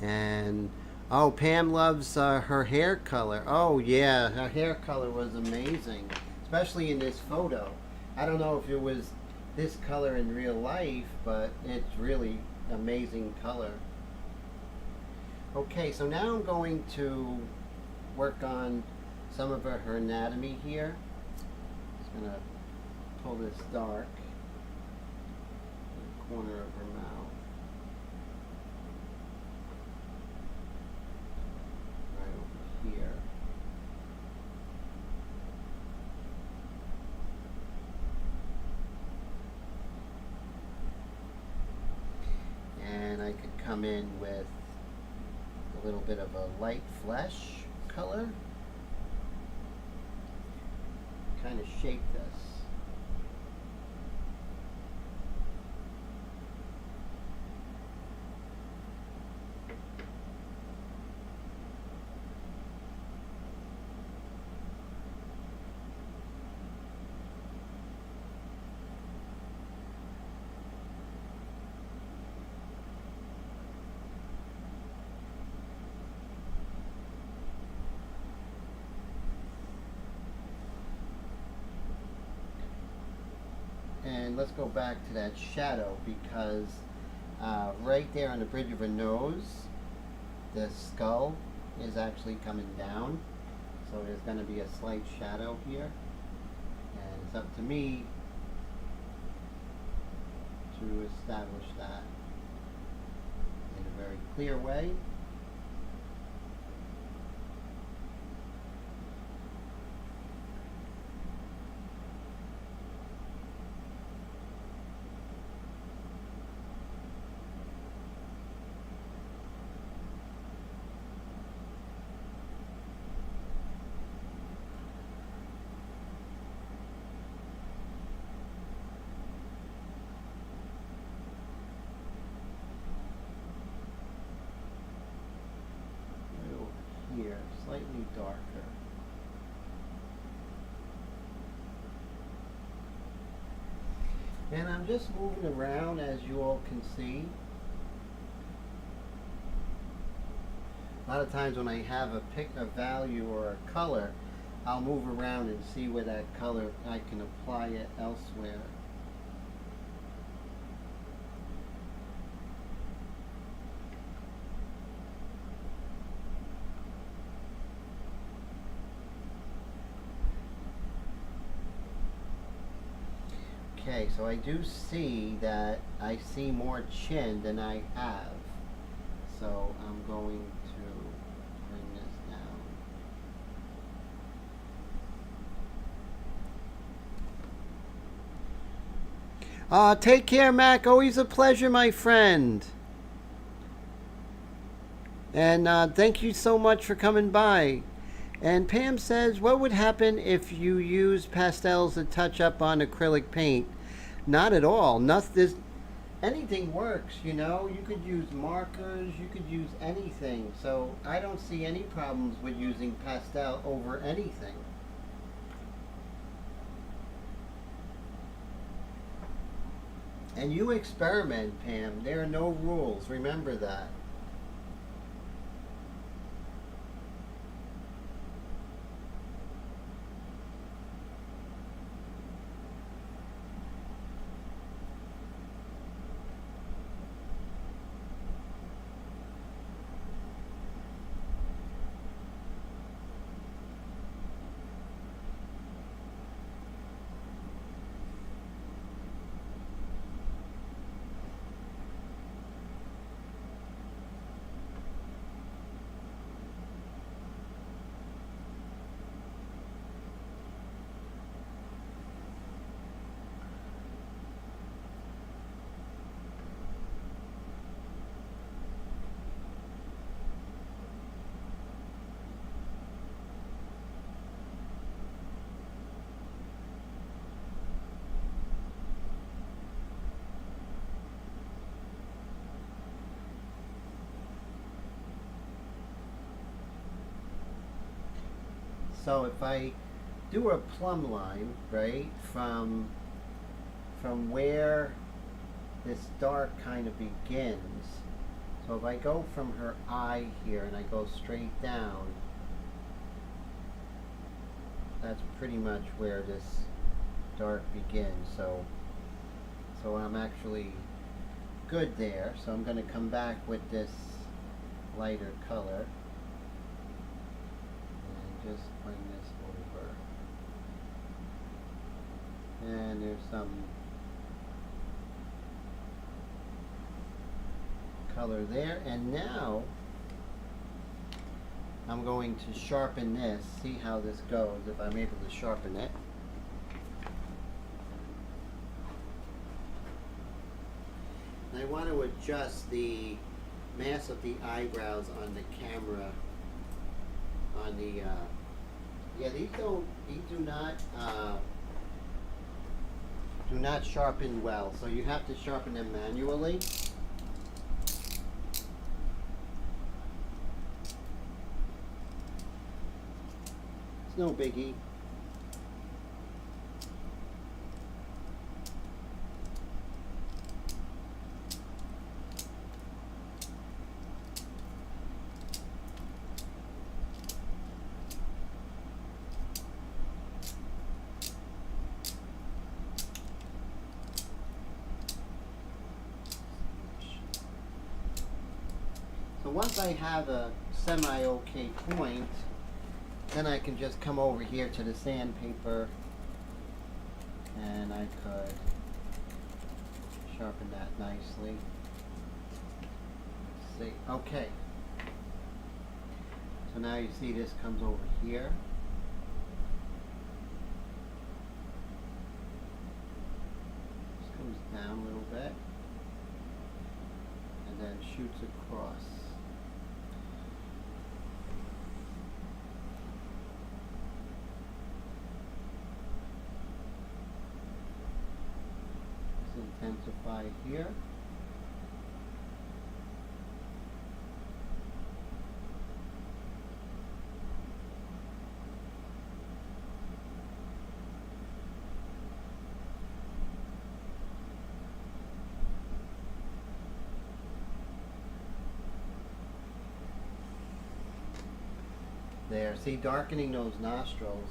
And oh, Pam loves her hair color. Oh yeah, her hair color was amazing, especially in this photo. I don't know if it was this color in real life, but it's really amazing color. Okay, so now I'm going to work on some of her anatomy here. Just gonna pull this dark in the corner of her mouth. Here. And I could come in with a little bit of a light flesh color. Kind of shape this. And let's go back to that shadow because right there on the bridge of her nose, the skull is actually coming down. So there's going to be a slight shadow here. And it's up to me to establish that in a very clear way. here, slightly darker. And I'm just moving around, as you all can see. A lot of times when I have a value or a color, I'll move around and see where that color, I can apply it elsewhere. Okay, so I do see that I see more chin than I have. So I'm going to bring this down. Take care, Mac. Always a pleasure, my friend. And thank you so much for coming by. And Pam says, what would happen if you use pastels to touch up on acrylic paint? Not at all. Anything works, you know. You could use markers, you could use anything. So I don't see any problems with using pastel over anything. And you experiment, Pam. There are no rules. Remember that. So if I do a plumb line, right, from where this dark kind of begins, so if I go from her eye here and I go straight down, that's pretty much where this dark begins. So I'm actually good there. So I'm going to come back with this lighter color. Just bring this over, and there's some color there, and now I'm going to sharpen this, see how this goes, if I'm able to sharpen it. And I want to adjust the mass of the eyebrows on the camera. On the yeah, these do not sharpen well, so you have to sharpen them manually. It's no biggie. So once I have a semi-okay point, then I can just come over here to the sandpaper and I could sharpen that nicely. Let's see. Okay. So now you see this comes over here. This comes down a little bit and then shoots across. Intensify here. there. See, darkening those nostrils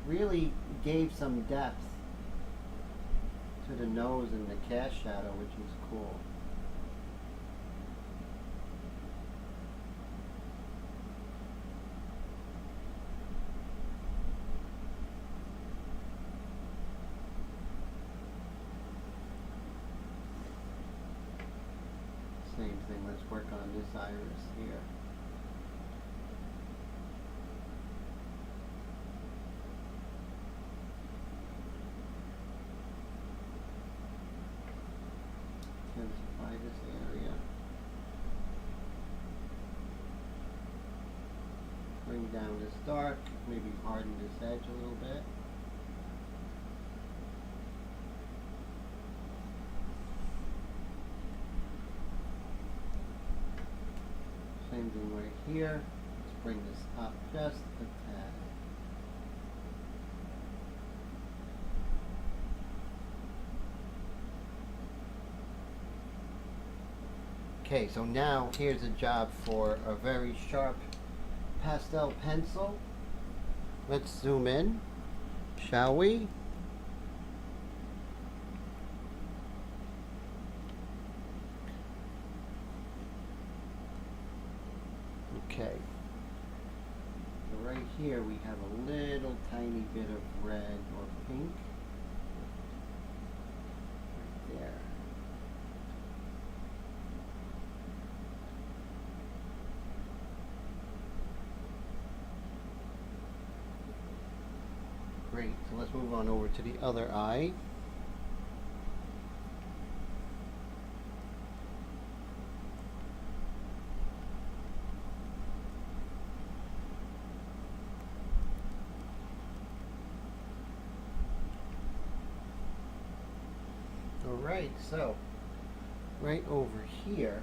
really gave some depth to the nose and the cast shadow, which is cool. Same thing, let's work on this iris here. Intensify this area. Bring down this dark, maybe harden this edge a little bit. Same thing right here. Let's bring this up just a tad. Okay, so now here's a job for a very sharp pastel pencil. Let's zoom in, shall we? Okay. So right here we have a little tiny bit of red or pink. Right there. Great, so let's move on over to the other eye. Alright, so right over here,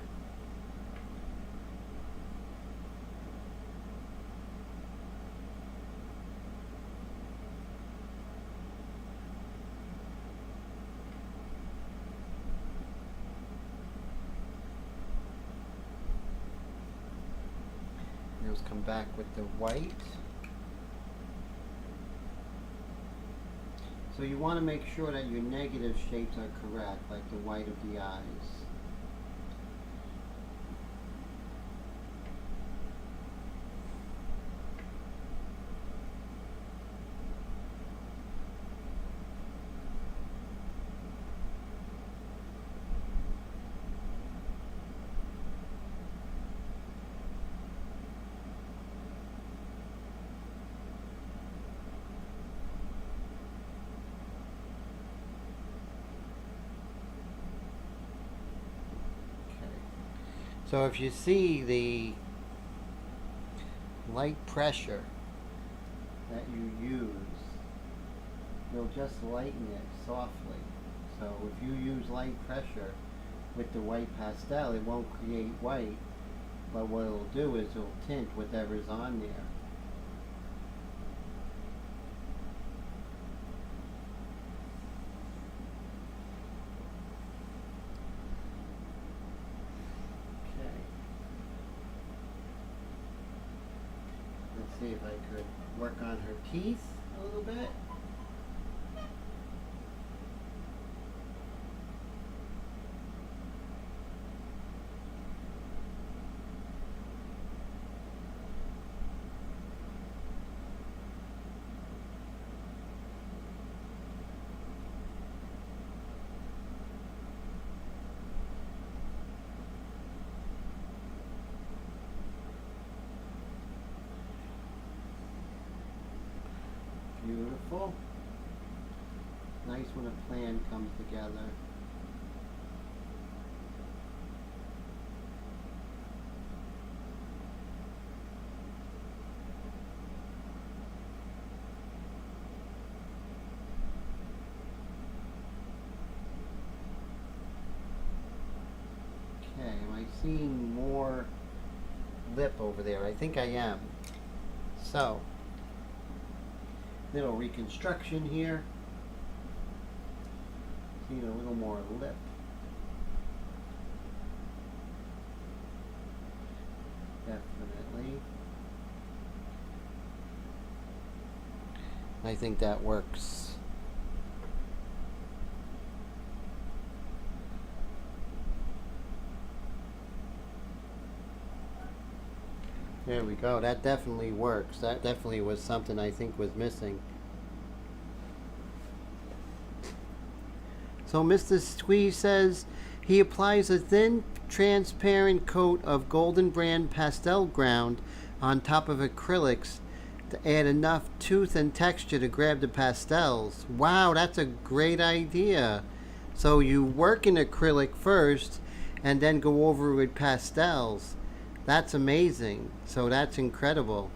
let's come back with the white. So you want to make sure that your negative shapes are correct, like the white of the eyes. So if you see the light pressure that you use, you'll just lighten it softly. So if you use light pressure with the white pastel, it won't create white, but what it'll do is it'll tint whatever's on there. See if I could work on her teeth a little bit. Beautiful. Nice when a plan comes together. Okay, am I seeing more lip over there? I think I am. So, little reconstruction here. See a little more lip. Definitely. I think that works. There we go. That definitely works. That definitely was something I think was missing. So Mr. Squeeze says he applies a thin, transparent coat of golden brand pastel ground on top of acrylics to add enough tooth and texture to grab the pastels. Wow, that's a great idea. So you work in acrylic first and then go over with pastels. That's amazing. So that's incredible.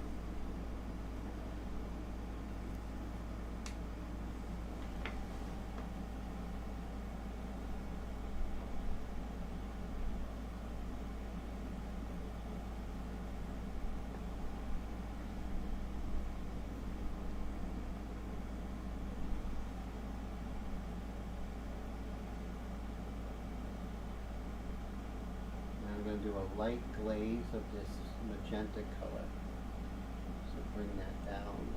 I'm going to do a light glaze of this magenta color. So bring that down.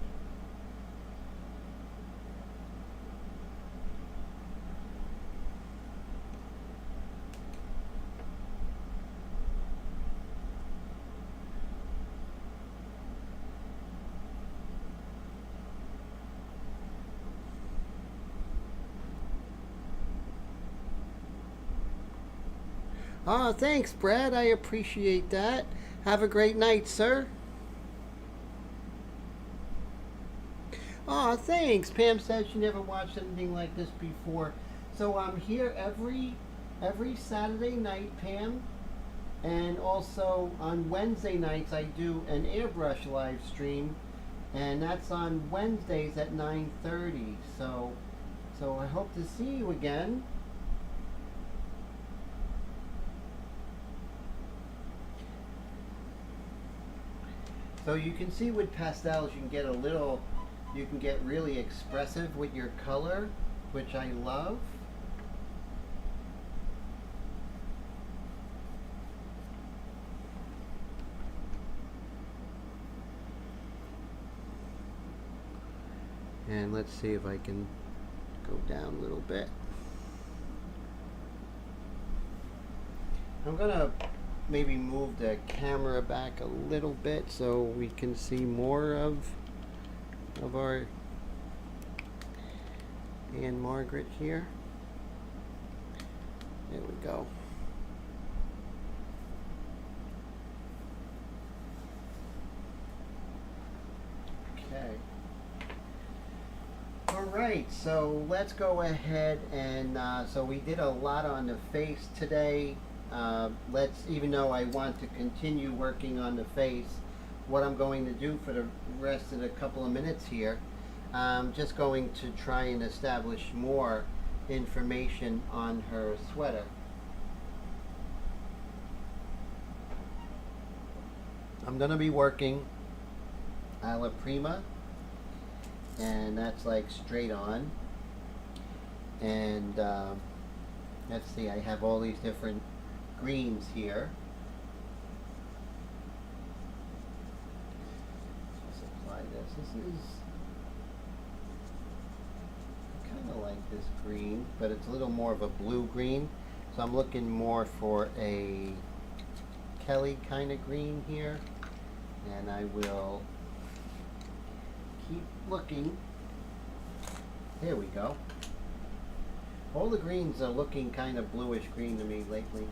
Ah, thanks, Brad. I appreciate that. Have a great night, sir. Ah, thanks. Pam says she never watched anything like this before. So I'm here every Saturday night, Pam. And also on Wednesday nights I do an Airbrush live stream. And that's on Wednesdays at 9:30. So I hope to see you again. So you can see with pastels you can get really expressive with your color, which I love. And let's see if I can go down a little bit. I'm gonna maybe move the camera back a little bit so we can see more of our Ann-Margret here. There we go. Okay. Alright, so let's go ahead and so we did a lot on the face today. Even though I want to continue working on the face, what I'm going to do for the rest of the couple of minutes here, I'm just going to try and establish more information on her sweater. I'm going to be working alla prima, and that's like straight on. And let's see, I have all these different greens here. Let's apply this. This is, I kind of like this green, but it's a little more of a blue green. So I'm looking more for a Kelly kind of green here. And I will keep looking. There we go. All the greens are looking kind of bluish green to me lately.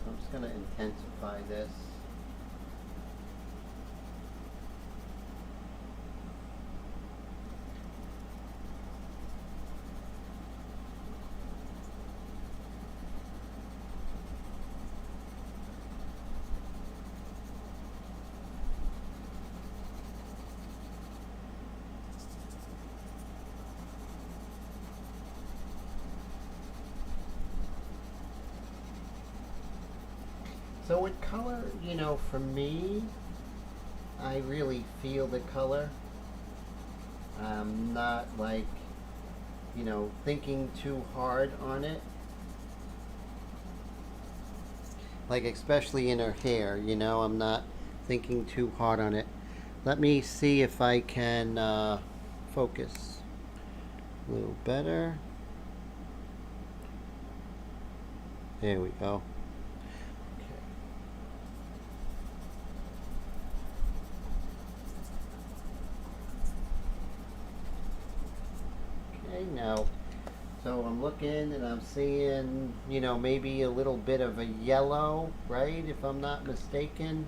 So I'm just going to intensify this. So with color, you know, for me, I really feel the color. I'm not like, you know, thinking too hard on it. Like especially in her hair, you know, I'm not thinking too hard on it. Let me see if I can focus a little better. There we go. Okay, now, so I'm looking and I'm seeing, you know, maybe a little bit of a yellow, right? If I'm not mistaken.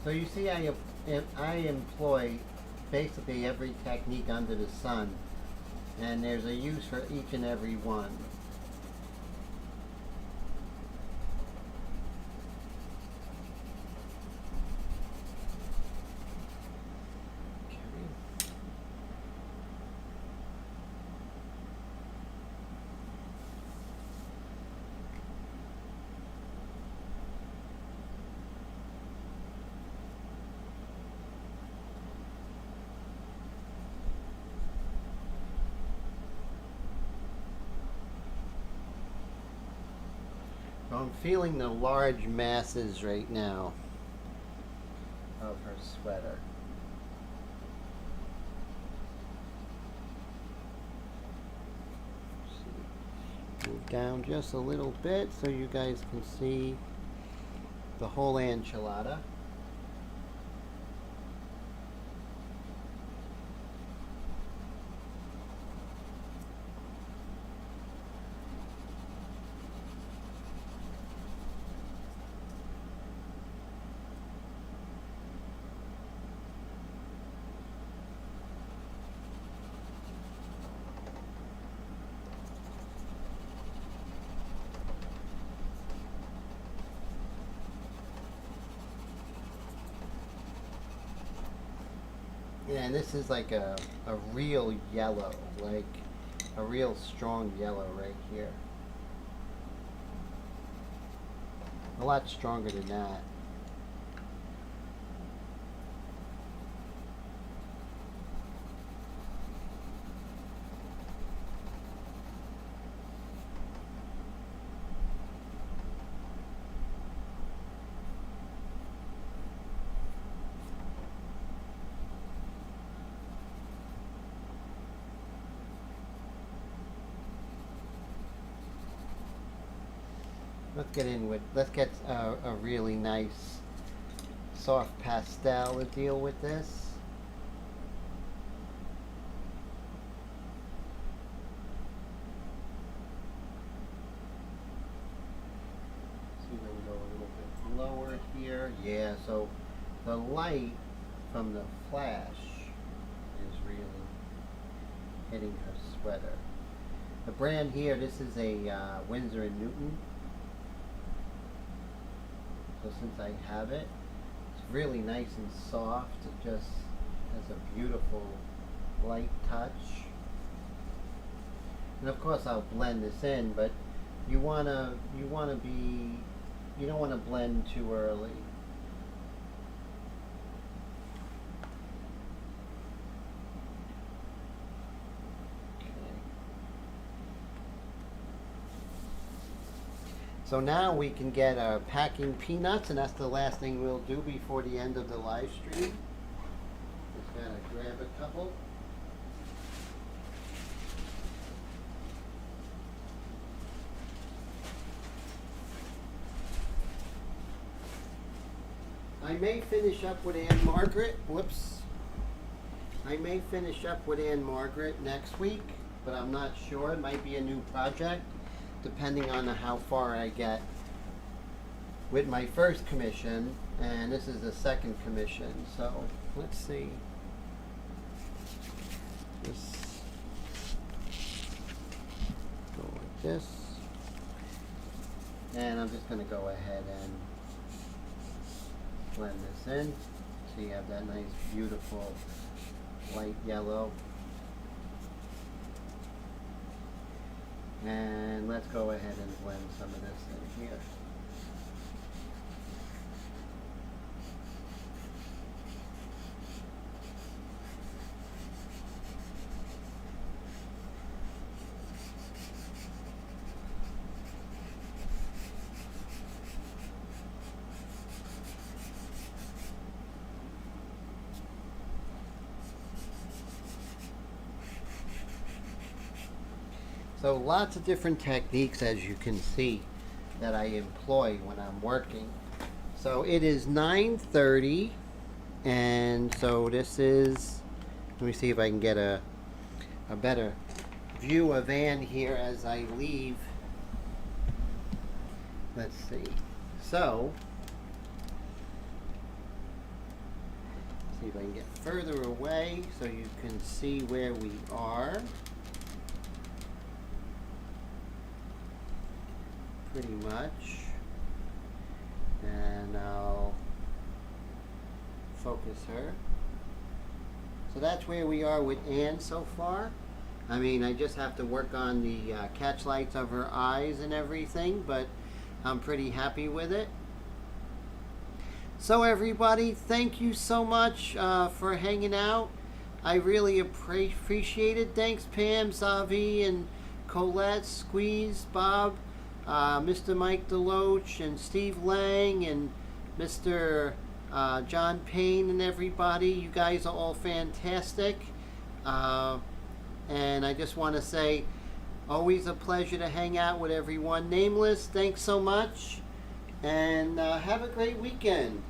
So you see, I employ basically every technique under the sun, and there's a use for each and every one. I'm feeling the large masses right now of her sweater. Move down just a little bit so you guys can see the whole enchilada. Yeah, and this is like a real yellow, like a real strong yellow right here. A lot stronger than that. Let's get a really nice soft pastel to deal with this. See, we go a little bit lower here. Yeah, so the light from the flash is really hitting her sweater. The brand here, this is a Winsor & Newton. So since I have it, it's really nice and soft. It just has a beautiful light touch. And of course I'll blend this in, but you don't want to blend too early. So now we can get our packing peanuts, and that's the last thing we'll do before the end of the live stream. Just gotta grab a couple. I may finish up with Ann-Margret. Whoops. I may finish up with Ann-Margret next week, but I'm not sure. It might be a new project, depending on how far I get with my first commission, and this is the second commission, so let's see. Just go like this. And I'm just going to go ahead and blend this in. So you have that nice, beautiful light yellow. And let's go ahead and blend some of this in here. So lots of different techniques, as you can see, that I employ when I'm working. So it is 9:30, and so this is, let me see if I can get a better view of Ann here as I leave. Let's see. So, see if I can get further away so you can see where we are. Pretty much. And I'll focus her. So that's where we are with Ann so far. I mean, I just have to work on the catch lights of her eyes and everything, but I'm pretty happy with it. So everybody, thank you so much for hanging out. I really appreciate it. Thanks Pam, Zavi, and Colette, Squeeze, Bob, Mr. Mike Deloach, and Steve Lang, and Mr. John Payne, and everybody. You guys are all fantastic. And I just want to say, always a pleasure to hang out with everyone. Nameless, thanks so much. And have a great weekend.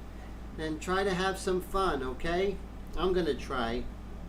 And try to have some fun, okay? I'm going to try.